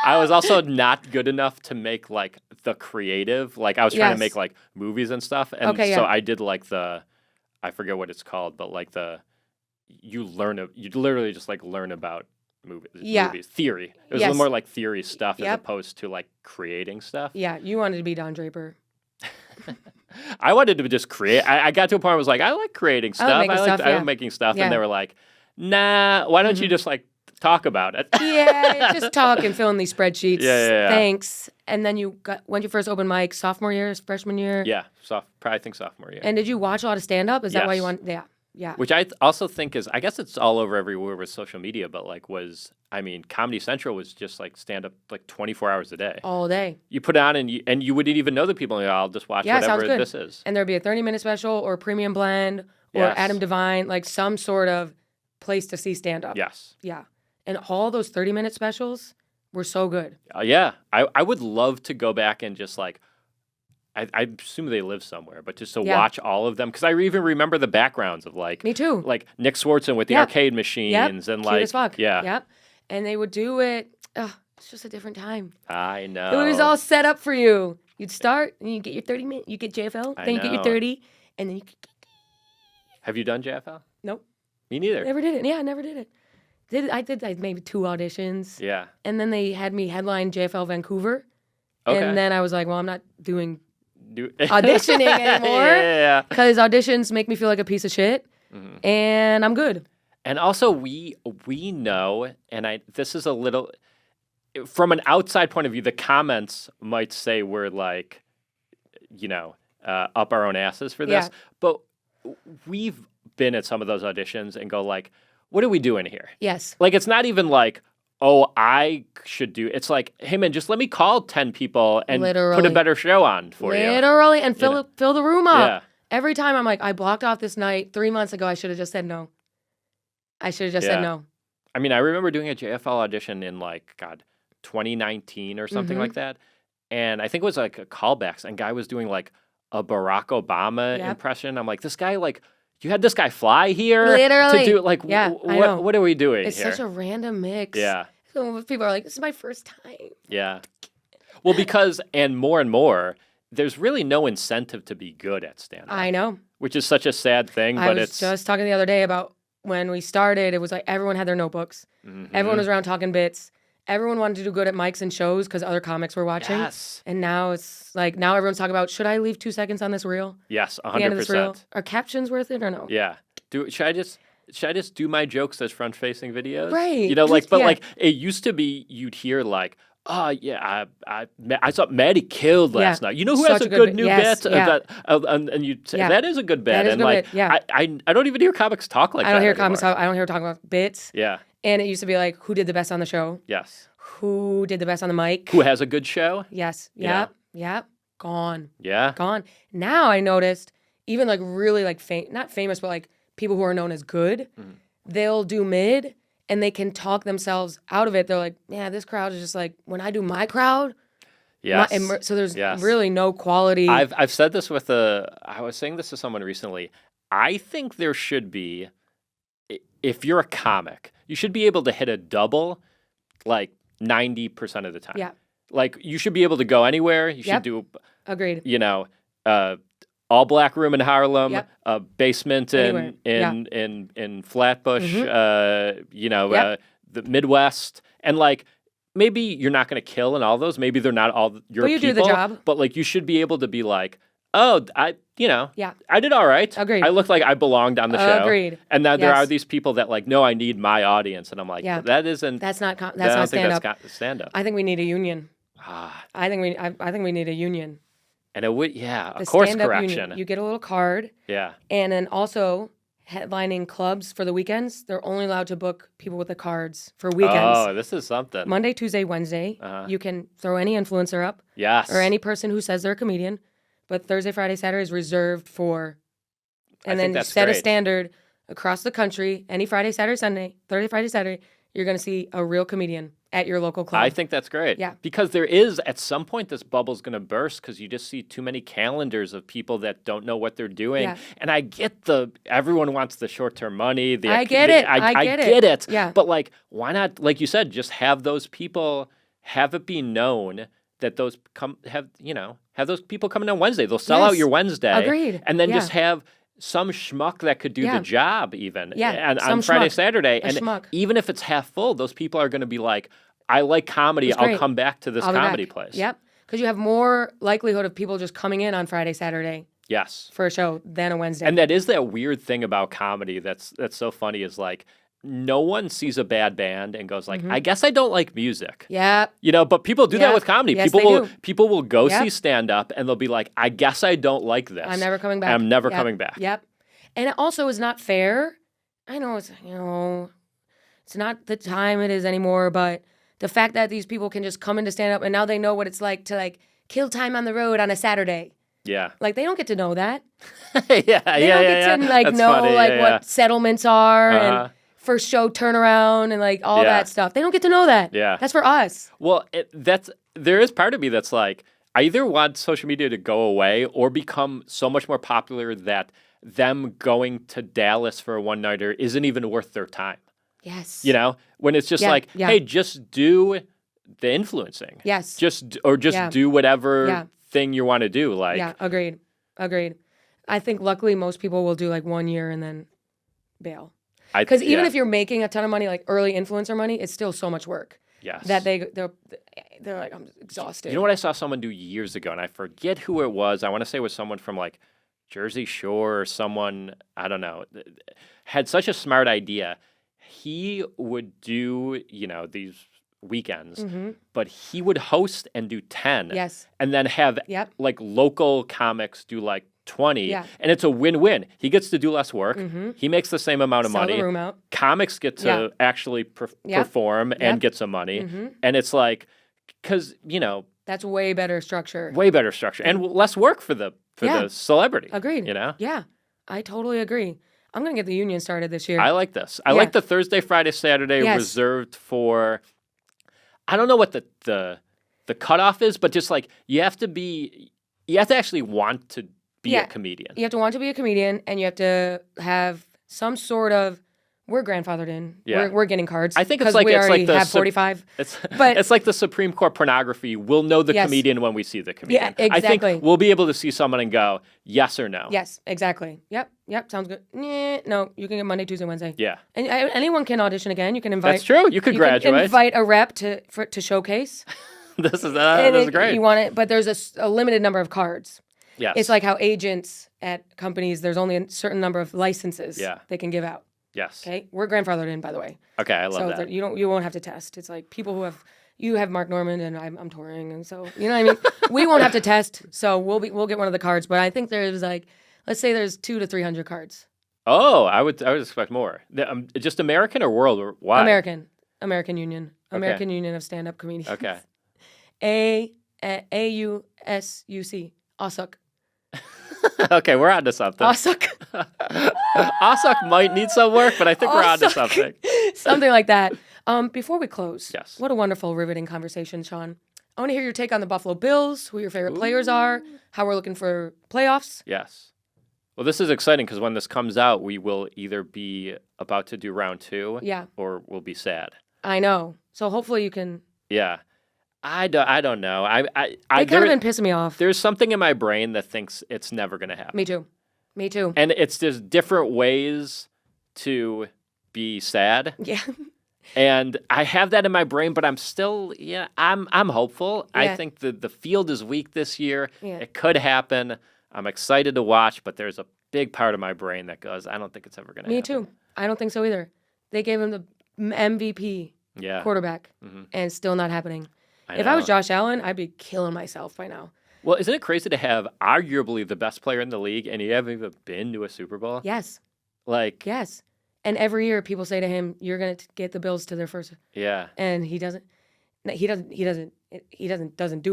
Speaker 4: I was also not good enough to make like the creative. Like I was trying
Speaker 1: Yes.
Speaker 4: to make like movies and stuff, and
Speaker 1: Okay,
Speaker 4: so
Speaker 1: yeah.
Speaker 4: I did like I forget what it's called, but like you literally just like learn about
Speaker 1: Yeah.
Speaker 4: movies theory. It was a
Speaker 1: Yes.
Speaker 4: little more like theory stuff as
Speaker 1: Yep.
Speaker 4: opposed to like creating stuff.
Speaker 1: Yeah, you wanted to be Don Draper.
Speaker 4: I wanted to just create. I got to a point where I was like, I like creating stuff.
Speaker 1: making stuff,
Speaker 4: I
Speaker 1: yeah.
Speaker 4: like making stuff,
Speaker 1: Yeah.
Speaker 4: and they were like, nah, why don't you just like talk about it?
Speaker 1: Yeah, just talk and fill in these spreadsheets.
Speaker 4: Yeah.
Speaker 1: Thanks. And then when you first opened mic, sophomore year, freshman year?
Speaker 4: Yeah, probably think sophomore year.
Speaker 1: And did you watch a lot of stand-up? Is that why you
Speaker 4: Yes.
Speaker 1: want? Yeah.
Speaker 4: Which I also think is, I guess it's all over everywhere with social media, but like Comedy Central was just like stand up like 24 hours a day.
Speaker 1: All day.
Speaker 4: You put it on and you wouldn't even know the people. And I'll just watch
Speaker 1: Yeah, sounds
Speaker 4: whatever
Speaker 1: good.
Speaker 4: this is.
Speaker 1: And there'd be a 30-minute special or a premium blend or
Speaker 4: Yes.
Speaker 1: Adam Devine, like some sort of place to see stand-up.
Speaker 4: Yes.
Speaker 1: Yeah. And all those 30-minute specials were so good.
Speaker 4: Yeah. I would love to go back and just like, I assume they live somewhere, but just to
Speaker 1: Yeah.
Speaker 4: watch all of them. Because I even remember the backgrounds of like,
Speaker 1: Me too.
Speaker 4: like Nick Swartzen with the
Speaker 1: Yep.
Speaker 4: arcade machines
Speaker 1: Yep.
Speaker 4: and
Speaker 1: Cute
Speaker 4: like,
Speaker 1: as fuck.
Speaker 4: yeah,
Speaker 1: Yep. And they would do it. It's just a different time.
Speaker 4: I know.
Speaker 1: It was all set up for you. You'd start and you get your 30 minutes. You get JFL.
Speaker 4: I
Speaker 1: Then you get your
Speaker 4: know.
Speaker 1: 30. And then you
Speaker 4: Have you done JFL?
Speaker 1: Nope.
Speaker 4: Me neither.
Speaker 1: Never did it. Yeah, I never did it. I did like maybe 2 auditions.
Speaker 4: Yeah.
Speaker 1: And then they had me headline JFL Vancouver.
Speaker 4: Okay.
Speaker 1: And then I was like, well, I'm not doing auditioning anymore.
Speaker 4: Yeah.
Speaker 1: Because auditions make me feel like a piece of shit, and I'm good.
Speaker 4: And also, we know, and this is a little, from an outside point of view, the comments might say we're like, up our own asses for this, but we've been at some of those auditions and go like, what are we doing here?
Speaker 1: Yes.
Speaker 4: Like, it's not even like, oh, I should do. It's like, hey man, just let me call 10 people and put a better show on for you.
Speaker 1: Literally, and fill the room up.
Speaker 4: Yeah.
Speaker 1: Every time I'm like, I blocked off this night 3 months ago. I should have just said no. I should have just said no.
Speaker 4: I mean, I remember doing a JFL audition in 2019 or something like that. And I think it was like a callbacks, and guy was doing like a Barack Obama impression. I'm like, this guy, like, you had this guy fly here
Speaker 1: Literally.
Speaker 4: to do like, what are we doing
Speaker 1: It's
Speaker 4: here?
Speaker 1: such a random mix.
Speaker 4: Yeah.
Speaker 1: So people are like, this is my first time.
Speaker 4: Yeah. Well, because, and more, there's really no incentive to be good at stand-up.
Speaker 1: I know.
Speaker 4: Which is such a sad thing,
Speaker 1: I
Speaker 4: but
Speaker 1: was just talking the other day about when we started, it was like everyone had their notebooks. Everyone was around talking bits. Everyone wanted to do good at mics and shows because other comics were watching.
Speaker 4: Yes.
Speaker 1: And now it's like, now everyone's talking about, should I leave 2 seconds on this reel?
Speaker 4: Yes, 100%.
Speaker 1: The end of this reel? Are captions worth it or no?
Speaker 4: Yeah. Should I just do my jokes as front-facing videos?
Speaker 1: Right.
Speaker 4: Like it used to be, you'd hear like, oh yeah, I saw Maddy killed last night. You know who has a good new bit? And you'd say, that is a good bit.
Speaker 1: That is
Speaker 4: and
Speaker 1: a good
Speaker 4: like,
Speaker 1: bit.
Speaker 4: I don't even hear comics talk like that.
Speaker 1: I don't hear
Speaker 4: anymore.
Speaker 1: comics. I don't hear talking about bits.
Speaker 4: Yeah.
Speaker 1: And it used to be like, who did the best on the show?
Speaker 4: Yes.
Speaker 1: Who did the best on the mic?
Speaker 4: Who has a good show?
Speaker 1: Yes.
Speaker 4: Yeah.
Speaker 1: Yep. Gone.
Speaker 4: Yeah.
Speaker 1: Gone. Now I noticed, even like really like not famous, but like people who are known as good, they'll do mid and they can talk themselves out of it. They're like, yeah, this crowd is just like, when I do my crowd.
Speaker 4: Yes.
Speaker 1: So there's really no quality.
Speaker 4: I've said this I was saying this to someone recently. I think there should be, if you're a comic, you should be able to hit a double like 90% of the time.
Speaker 1: Yeah.
Speaker 4: Like, you should be able to go anywhere. You should do,
Speaker 1: Agreed.
Speaker 4: all black room in Harlem,
Speaker 1: Yep.
Speaker 4: a basement in Flatbush, the Midwest, and like, maybe you're not going to kill in all those. Maybe they're not all your
Speaker 1: you
Speaker 4: people.
Speaker 1: do the job.
Speaker 4: But like, you should be able to be like, oh, I did all right.
Speaker 1: Agreed.
Speaker 4: I looked like I belonged on the show.
Speaker 1: Agreed.
Speaker 4: And then there are these people that like, no, I need my audience, and I'm like, that's not stand up. Stand up.
Speaker 1: I think we need a union. I think we need a union.
Speaker 4: And it would, a
Speaker 1: The
Speaker 4: course
Speaker 1: stand-up
Speaker 4: correction.
Speaker 1: union. You get a little card.
Speaker 4: Yeah.
Speaker 1: And then also headlining clubs for the weekends. They're only allowed to book people with the cards for weekends.
Speaker 4: Oh, this is something.
Speaker 1: Monday, Tuesday, Wednesday. You can throw any influencer up.
Speaker 4: Yes.
Speaker 1: Or any person who says they're a comedian. But Thursday, Friday, Saturday is reserved for. And then set a standard across the country. Any Friday, Saturday, Sunday, Thursday, Friday, Saturday, you're going to see a real comedian at your local club.
Speaker 4: I think that's great.
Speaker 1: Yeah.
Speaker 4: Because there is, at some point, this bubble's going to burst because you just see too many calendars of people that don't know what they're doing.
Speaker 1: Yeah.
Speaker 4: And I get everyone wants the short-term money.
Speaker 1: I get it.
Speaker 4: I get it.
Speaker 1: Yeah.
Speaker 4: But like, why not, like you said, just have those people, have it be known that those have those people coming on Wednesday. They'll sell out your Wednesday.
Speaker 1: Agreed.
Speaker 4: And then just have some schmuck that could do the job even.
Speaker 1: Yeah.
Speaker 4: And on Friday, Saturday. And
Speaker 1: schmuck.
Speaker 4: even if it's half full, those people are going to be like, I like comedy. I'll come back to this comedy place.
Speaker 1: Yep. Because you have more likelihood of people just coming in on Friday, Saturday.
Speaker 4: Yes.
Speaker 1: For a show than a Wednesday.
Speaker 4: And that is that weird thing about comedy that's so funny is like, no one sees a bad band and goes like, I guess I don't like music.
Speaker 1: Yeah.
Speaker 4: But people do that with comedy.
Speaker 1: Yes,
Speaker 4: people will go see stand up and they'll be like, I guess I don't like this.
Speaker 1: I'm never coming back.
Speaker 4: I'm never coming back.
Speaker 1: Yep. And it also is not fair. I know it's it's not the time it is anymore, but the fact that these people can just come in to stand up and now they know what it's like to like kill time on the road on a Saturday.
Speaker 4: Yeah.
Speaker 1: Like they don't get to know that.
Speaker 4: They don't
Speaker 1: get to like
Speaker 4: That's
Speaker 1: know
Speaker 4: funny.
Speaker 1: what settlements are and first show turnaround and like all that stuff. They don't get to know that.
Speaker 4: Yeah.
Speaker 1: That's for us.
Speaker 4: Well, there is part of me that's like, I either want social media to go away or become so much more popular that them going to Dallas for a one-nighter isn't even worth their time.
Speaker 1: Yes.
Speaker 4: When it's just hey, just do the influencing.
Speaker 1: Yes.
Speaker 4: Just do whatever thing you want to do. Like,
Speaker 1: yeah, agreed. I think luckily most people will do like 1 year and then bail. Because even if you're making a ton of money, like early influencer money, it's still so much work.
Speaker 4: Yes.
Speaker 1: That they're like, I'm exhausted.
Speaker 4: You know what I saw someone do years ago, and I forget who it was. I want to say it was someone from like Jersey Shore or someone, I don't know, had such a smart idea. He would do, these weekends, but he would host and do 10.
Speaker 1: Yes.
Speaker 4: And then have
Speaker 1: Yep.
Speaker 4: like local comics do like 20.
Speaker 1: Yeah.
Speaker 4: And it's a win-win. He gets to do less work. He makes the same amount of
Speaker 1: Sell
Speaker 4: money.
Speaker 1: the room out.
Speaker 4: Comics get to actually perform and get some money. And it's like, because,
Speaker 1: That's way better structure.
Speaker 4: way better structure and less work for the celebrity.
Speaker 1: Agreed. Yeah, I totally agree. I'm going to get the union started this year.
Speaker 4: I like this. I like the Thursday, Friday, Saturday reserved for, I don't know what the cutoff is, but just like you have to actually want to be a comedian.
Speaker 1: You have to want to be a comedian, and you have to have some sort of. We're grandfathered in.
Speaker 4: Yeah.
Speaker 1: We're getting cards.
Speaker 4: I think it's
Speaker 1: 'cause
Speaker 4: like
Speaker 1: we
Speaker 4: it's
Speaker 1: already
Speaker 4: like the
Speaker 1: have 45.
Speaker 4: But it's like the Supreme Court pornography. We'll know the
Speaker 1: Yes.
Speaker 4: comedian when we see the comedian.
Speaker 1: Yeah, exactly.
Speaker 4: I think we'll be able to see someone and go yes or no.
Speaker 1: Yes, exactly. Yep. Sounds good. No, you can get Monday, Tuesday, Wednesday.
Speaker 4: Yeah.
Speaker 1: And anyone can audition again. You can invite.
Speaker 4: That's true. You could graduate.
Speaker 1: Can invite a rep to showcase.
Speaker 4: This is great.
Speaker 1: You want it, but there's a limited number of cards.
Speaker 4: Yes.
Speaker 1: It's like how agents at companies, there's only a certain number of licenses they can give out.
Speaker 4: Yes.
Speaker 1: Okay, we're grandfathered in, by the way.
Speaker 4: Okay, I love
Speaker 1: so
Speaker 4: that.
Speaker 1: You won't have to test. It's like people who have. You have Mark Norman and I'm touring, and so you know what I mean. We won't have to test, so we'll get one of the cards. But I think there's like, let's say there's 200 to 300 cards.
Speaker 4: Oh, I would expect more. Just American or worldwide?
Speaker 1: American Union, American Union of Stand-Up Comedians.
Speaker 4: Okay.
Speaker 1: AUSUC, ASUC.
Speaker 4: Okay, we're on to something.
Speaker 1: ASUC.
Speaker 4: ASUC might need some work, but I think we're on to something.
Speaker 1: Something like that. Before we close,
Speaker 4: Yes.
Speaker 1: What a wonderful, riveting conversation, Shaun. I want to hear your take on the Buffalo Bills, who your favorite players are, how we're looking for playoffs.
Speaker 4: Yes. Well, this is exciting because when this comes out, we will either be about to do round 2 or we'll be sad.
Speaker 1: I know. So hopefully you can.
Speaker 4: Yeah. I don't know.
Speaker 1: They kind of been pissing me off.
Speaker 4: There's something in my brain that thinks it's never going to happen.
Speaker 1: Me too.
Speaker 4: And it's just different ways to be sad.
Speaker 1: Yeah.
Speaker 4: And I have that in my brain, but I'm still, I'm hopeful.
Speaker 1: Yeah.
Speaker 4: I think the field is weak this year.
Speaker 1: Yeah.
Speaker 4: It could happen. I'm excited to watch, but there's a big part of my brain that goes, I don't think it's ever going to happen.
Speaker 1: Me too. I don't think so either. They gave him the MVP quarterback, and still not happening. If I was Josh Allen, I'd be killing myself by now.
Speaker 4: Well, isn't it crazy to have arguably the best player in the league and you haven't even been to a Super Bowl?
Speaker 1: Yes.
Speaker 4: Yes.
Speaker 1: And every year people say to him, "You're going to get the Bills to their first."
Speaker 4: Yeah.
Speaker 1: And he doesn't do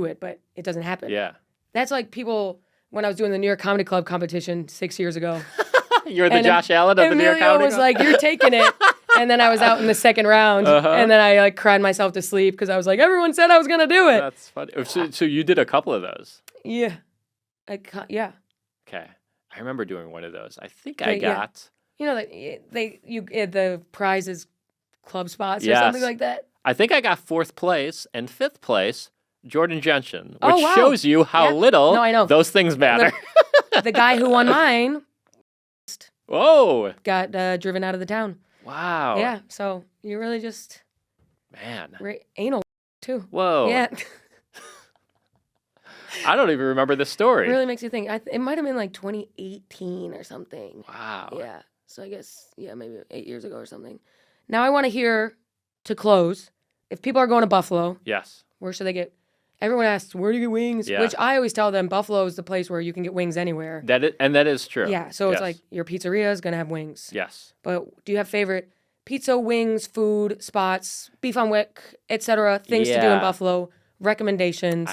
Speaker 1: it, but it doesn't happen.
Speaker 4: Yeah.
Speaker 1: That's like people when I was doing the New York Comedy Club competition 6 years ago.
Speaker 4: You're the Josh Allen of the New York Comedy
Speaker 1: was
Speaker 4: Club?
Speaker 1: like, "You're taking it." And then I was out in the second round, and then I cried myself to sleep because I was like, everyone said I was going to do it.
Speaker 4: That's funny. So you did a couple of those?
Speaker 1: Yeah.
Speaker 4: Okay. I remember doing one of those. I think I got...
Speaker 1: You know, the prize is club spots or something like that.
Speaker 4: I think I got 4th place and 5th place, Jordan Jensen, which
Speaker 1: Oh, wow.
Speaker 4: shows you how little
Speaker 1: I know.
Speaker 4: those things matter.
Speaker 1: The guy who won mine
Speaker 4: Whoa.
Speaker 1: got driven out of the town.
Speaker 4: Wow.
Speaker 1: Yeah, so you really just
Speaker 4: Man.
Speaker 1: anal too.
Speaker 4: Whoa.
Speaker 1: Yeah,
Speaker 4: I don't even remember this story.
Speaker 1: it really makes you think. It might have been like 2018 or something.
Speaker 4: Wow.
Speaker 1: Yeah, so I guess maybe 8 years ago or something. Now I want to hear to close. If people are going to Buffalo,
Speaker 4: Yes.
Speaker 1: where should they get? Everyone asks, where do you get wings?
Speaker 4: Yeah.
Speaker 1: Which I always tell them, Buffalo is the place where you can get wings anywhere.
Speaker 4: That is true.
Speaker 1: Yeah, so it's
Speaker 4: Yes.
Speaker 1: like your pizzeria is gonna have wings.
Speaker 4: Yes.
Speaker 1: But do you have favorite pizza, wings, food spots, beef on wick, etc. Things to do in
Speaker 4: Yeah.
Speaker 1: Buffalo? Recommendations.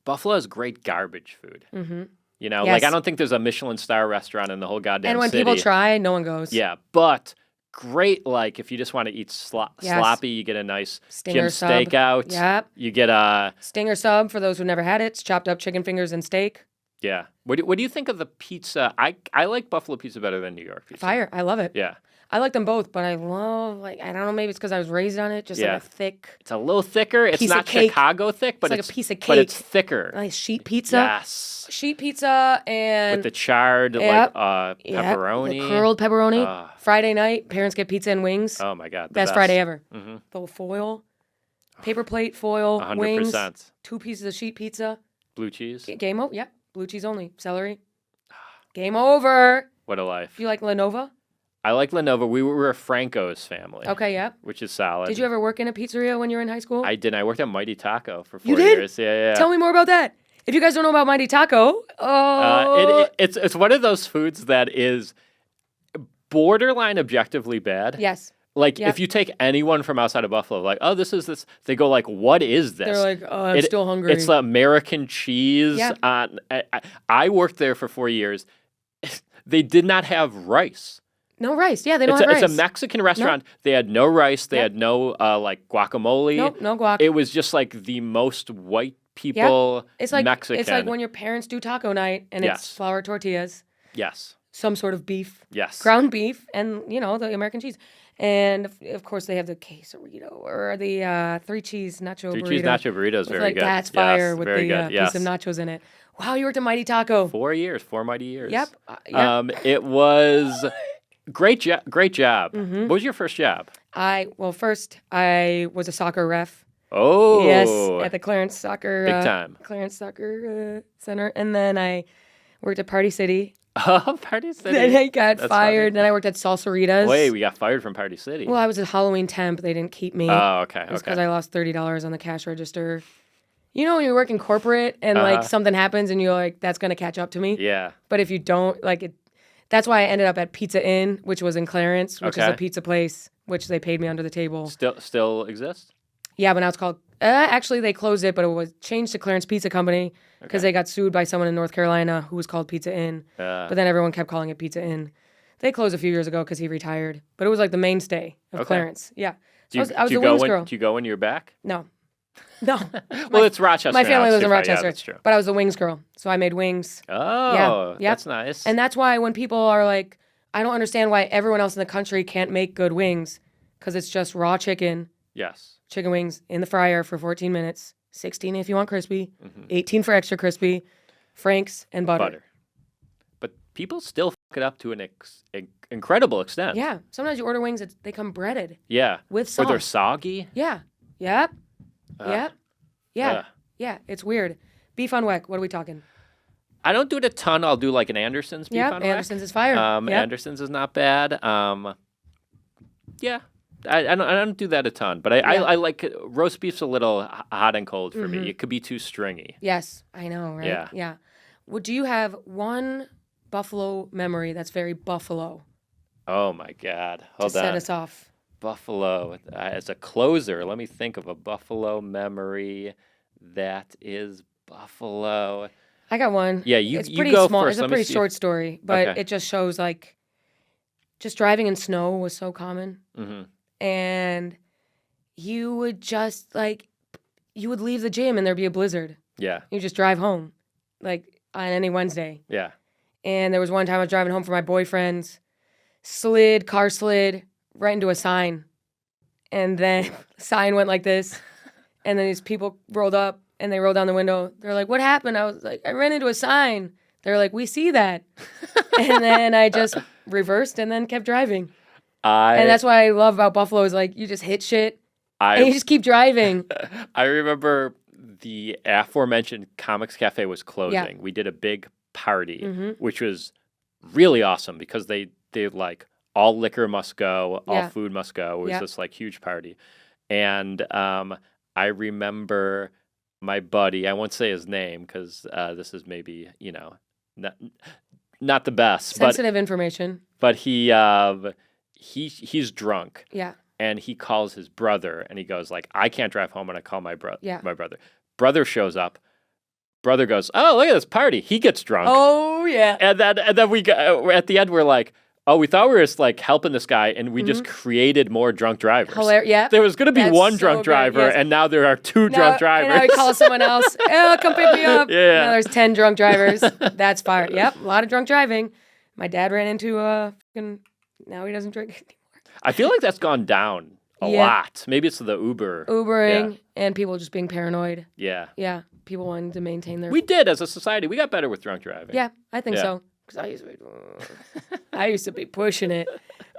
Speaker 4: Buffalo has great garbage food.
Speaker 1: Mm-hmm.
Speaker 4: You know,
Speaker 1: Yes.
Speaker 4: I don't think there's a Michelin star restaurant in the whole goddamn
Speaker 1: And when
Speaker 4: city.
Speaker 1: people try, no one goes.
Speaker 4: Yeah, but great, if you just want to eat sloppy, you get a nice
Speaker 1: Stinger
Speaker 4: Jim
Speaker 1: sub.
Speaker 4: Steakout.
Speaker 1: Yep.
Speaker 4: You get a...
Speaker 1: Stinger sub for those who never had it. It's chopped up chicken fingers and steak.
Speaker 4: Yeah. What do you think of the pizza? I like Buffalo pizza better than New York pizza.
Speaker 1: Fire. I love it.
Speaker 4: Yeah.
Speaker 1: I like them both, but I love, I don't know, maybe it's because I was raised on it, just like a thick,
Speaker 4: It's a little thicker. It's
Speaker 1: piece of
Speaker 4: not
Speaker 1: cake.
Speaker 4: Chicago thick, but
Speaker 1: like a piece of
Speaker 4: But it's
Speaker 1: cake.
Speaker 4: thicker.
Speaker 1: nice sheet pizza.
Speaker 4: Yes.
Speaker 1: Sheet pizza and
Speaker 4: With the charred
Speaker 1: Yep.
Speaker 4: pepperoni.
Speaker 1: the curled pepperoni.
Speaker 4: Ah.
Speaker 1: Friday night, parents get pizza and wings.
Speaker 4: Oh my God. the
Speaker 1: Best
Speaker 4: best.
Speaker 1: Friday ever.
Speaker 4: Mhm.
Speaker 1: The foil. paper plate, foil,
Speaker 4: 100%.
Speaker 1: wings, 2 pieces of sheet pizza.
Speaker 4: Blue cheese.
Speaker 1: Game over. Yep. Blue cheese only. Celery. Game over.
Speaker 4: What a life.
Speaker 1: Do you like Lenovo?
Speaker 4: I like Lenovo. We were a Franco's family.
Speaker 1: Okay, yep.
Speaker 4: Which is solid.
Speaker 1: Did you ever work in a pizzeria when you were in high school?
Speaker 4: I did. I worked at Mighty Taco for 4
Speaker 1: You did?
Speaker 4: years. Yeah.
Speaker 1: Tell me more about that. If you guys don't know about Mighty Taco,
Speaker 4: It's one of those foods that is borderline objectively bad.
Speaker 1: yes.
Speaker 4: Like,
Speaker 1: Yep.
Speaker 4: if you take anyone from outside of Buffalo, like, oh, this is this, they go like, what is this?
Speaker 1: They're like, oh, I'm still hungry.
Speaker 4: It's American cheese.
Speaker 1: Yep.
Speaker 4: I worked there for 4 years. They did not have rice.
Speaker 1: No rice. Yeah, they don't have rice.
Speaker 4: It's a Mexican restaurant. They had no rice. They had no like guacamole.
Speaker 1: Nope, no guac.
Speaker 4: It was just like the most white people
Speaker 1: It's like
Speaker 4: Mexican.
Speaker 1: It's like when your parents do taco night and
Speaker 4: Yes.
Speaker 1: it's flour tortillas,
Speaker 4: Yes.
Speaker 1: some sort of beef,
Speaker 4: Yes.
Speaker 1: ground beef, and the American cheese. And of course they have the quesarito or the 3 cheese nacho burrito.
Speaker 4: 3 cheese nacho burrito is
Speaker 1: with,
Speaker 4: very good.
Speaker 1: That's fire with
Speaker 4: very
Speaker 1: the
Speaker 4: good.
Speaker 1: piece of nachos in it. Wow, you worked at Mighty Taco.
Speaker 4: 4 years, 4 mighty years.
Speaker 1: Yep. Yep.
Speaker 4: It was great job. Great job.
Speaker 1: Mm-hmm.
Speaker 4: What was your first job?
Speaker 1: First I was a soccer ref.
Speaker 4: Oh,
Speaker 1: Yes, at the Clarence Soccer
Speaker 4: big time.
Speaker 1: Clarence Soccer Center, and then I worked at Party City.
Speaker 4: Oh, Party City.
Speaker 1: Then I got
Speaker 4: That's
Speaker 1: fired.
Speaker 4: funny.
Speaker 1: Then I worked at Salsaritas.
Speaker 4: Wait, we got fired from Party City.
Speaker 1: Well, I was a Halloween temp. They didn't keep me.
Speaker 4: Oh, okay.
Speaker 1: It's because I lost $30 on the cash register. You know when you work in corporate and like something happens and you're like, that's gonna catch up to me.
Speaker 4: Yeah.
Speaker 1: But if you don't, like it, that's why I ended up at Pizza Inn, which was in Clarence, which is a
Speaker 4: Okay.
Speaker 1: pizza place, which they paid me under the table.
Speaker 4: Still exists?
Speaker 1: Yeah, but now it's called. Actually, they closed it, but it was changed to Clarence Pizza Company because they got sued by someone in North Carolina who was called Pizza Inn. But then everyone kept calling it Pizza Inn. They closed a few years ago because he retired, but it was like the mainstay of Clarence. Yeah. So I was the wings girl.
Speaker 4: Do you go when you're back?
Speaker 1: No. No.
Speaker 4: Well, it's Rochester.
Speaker 1: My
Speaker 4: now,
Speaker 1: family
Speaker 4: it's
Speaker 1: lives in
Speaker 4: different.
Speaker 1: Rochester.
Speaker 4: Yeah, that's true.
Speaker 1: But I was the wings girl. So I made wings.
Speaker 4: Oh,
Speaker 1: Yep.
Speaker 4: that's nice.
Speaker 1: And that's why when people are like, I don't understand why everyone else in the country can't make good wings because it's just raw chicken wings in the fryer for 14 minutes, 16 if you want crispy, 18 for extra crispy, Frank's, and butter.
Speaker 4: But people still fuck it up to an incredible extent.
Speaker 1: Yeah. Sometimes you order wings, they come breaded.
Speaker 4: Yeah.
Speaker 1: With
Speaker 4: Or they're
Speaker 1: sauce.
Speaker 4: soggy.
Speaker 1: Yeah. Yep. Yep. Yeah.
Speaker 4: Ugh.
Speaker 1: Yeah. It's weird. Beef on weck. What are we talking?
Speaker 4: I don't do it a ton. I'll do like an Anderson's beef on whack.
Speaker 1: Anderson's is fire. Yep.
Speaker 4: Anderson's is not bad. Yeah. I don't do that a ton, but I like roast beef's a little hot and cold for me. It could be too stringy.
Speaker 1: Yes, I know, right?
Speaker 4: Yeah.
Speaker 1: Yeah. Well, do you have one Buffalo memory that's very Buffalo
Speaker 4: Oh my God!
Speaker 1: to
Speaker 4: Hold
Speaker 1: set
Speaker 4: on.
Speaker 1: us off?
Speaker 4: Buffalo as a closer. Let me think of a Buffalo memory that is Buffalo.
Speaker 1: I got one.
Speaker 4: Yeah,
Speaker 1: It's
Speaker 4: you
Speaker 1: pretty
Speaker 4: go
Speaker 1: small.
Speaker 4: first.
Speaker 1: It's a
Speaker 4: Let me
Speaker 1: pretty
Speaker 4: see
Speaker 1: short story, but
Speaker 4: Okay.
Speaker 1: it just shows like just driving in snow was so common, and you would just like you would leave the gym and there'd be a blizzard.
Speaker 4: Yeah,
Speaker 1: You just drive home, like on any Wednesday.
Speaker 4: yeah.
Speaker 1: And there was one time I was driving home from my boyfriend's, car slid right into a sign. And then the sign went like this. And then these people rolled up and they rolled down the window. They're like, what happened? I was like, I ran into a sign. They're like, we see that. And then I just reversed and then kept driving. And that's what I love about Buffalo is like, you just hit shit and you just keep driving.
Speaker 4: I remember the aforementioned Comics Cafe was closing.
Speaker 1: Yeah.
Speaker 4: We did a big party, which was really awesome because they like all liquor must go, all
Speaker 1: Yeah.
Speaker 4: food must go. It was
Speaker 1: Yeah.
Speaker 4: this like huge party. And I remember my buddy, I won't say his name because this is maybe, not the best,
Speaker 1: Sensitive information.
Speaker 4: but he's drunk.
Speaker 1: Yeah.
Speaker 4: And he calls his brother and he goes like, I can't drive home, and I call my brother.
Speaker 1: Yeah.
Speaker 4: My brother. Brother shows up. Brother goes, oh, look at this party. He gets drunk.
Speaker 1: Oh, yeah.
Speaker 4: And then we go, at the end we're like, oh, we thought we were just like helping this guy, and we just created more drunk drivers.
Speaker 1: Yeah.
Speaker 4: There was going to be
Speaker 1: That's
Speaker 4: one
Speaker 1: so
Speaker 4: drunk
Speaker 1: good,
Speaker 4: driver,
Speaker 1: yes.
Speaker 4: and now there are two drunk drivers.
Speaker 1: And I would call someone else. Oh, come pick me up.
Speaker 4: Yeah.
Speaker 1: Now there's 10 drunk drivers. That's fire. Yep. A lot of drunk driving. My dad ran into now he doesn't drink anymore.
Speaker 4: I feel like that's gone down a
Speaker 1: Yeah.
Speaker 4: lot. Maybe it's the Uber.
Speaker 1: Ubering and people just being paranoid.
Speaker 4: Yeah.
Speaker 1: Yeah. People wanting to maintain their.
Speaker 4: We did as a society. We got better with drunk driving.
Speaker 1: Yeah, I think
Speaker 4: Yeah.
Speaker 1: so. Because I used to be pushing it.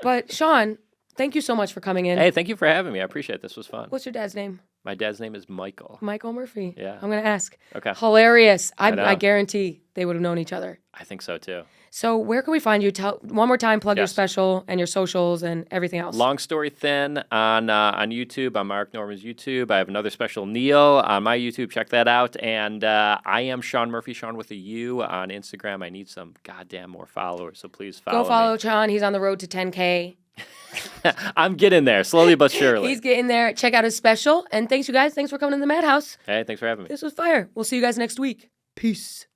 Speaker 1: But Shaun, thank you so much for coming in.
Speaker 4: Hey, thank you for having me. I appreciate it. This was fun.
Speaker 1: What's your dad's name?
Speaker 4: My dad's name is Michael.
Speaker 1: Michael Murphy.
Speaker 4: Yeah.
Speaker 1: I'm going to ask.
Speaker 4: Okay.
Speaker 1: Hilarious.
Speaker 4: I know.
Speaker 1: I guarantee they would have known each other.
Speaker 4: I think so too.
Speaker 1: So where can we find you? Tell one more time, plug your
Speaker 4: Yes.
Speaker 1: special and your socials and everything else.
Speaker 4: Long Story Thin on YouTube, on Mark Norman's YouTube. I have another special, Neil, on my YouTube. Check that out. And I am Shaun Murphy, Shaun with a U, on Instagram. I need some goddamn more followers, so please follow
Speaker 1: Go follow
Speaker 4: me.
Speaker 1: Shaun. He's on the road to 10K.
Speaker 4: I'm getting there, slowly but surely.
Speaker 1: He's getting there. Check out his special. And thanks, you guys. Thanks for coming to the Madhouse.
Speaker 4: Hey, thanks for having me.
Speaker 1: This was fire. We'll see you guys next week. Peace.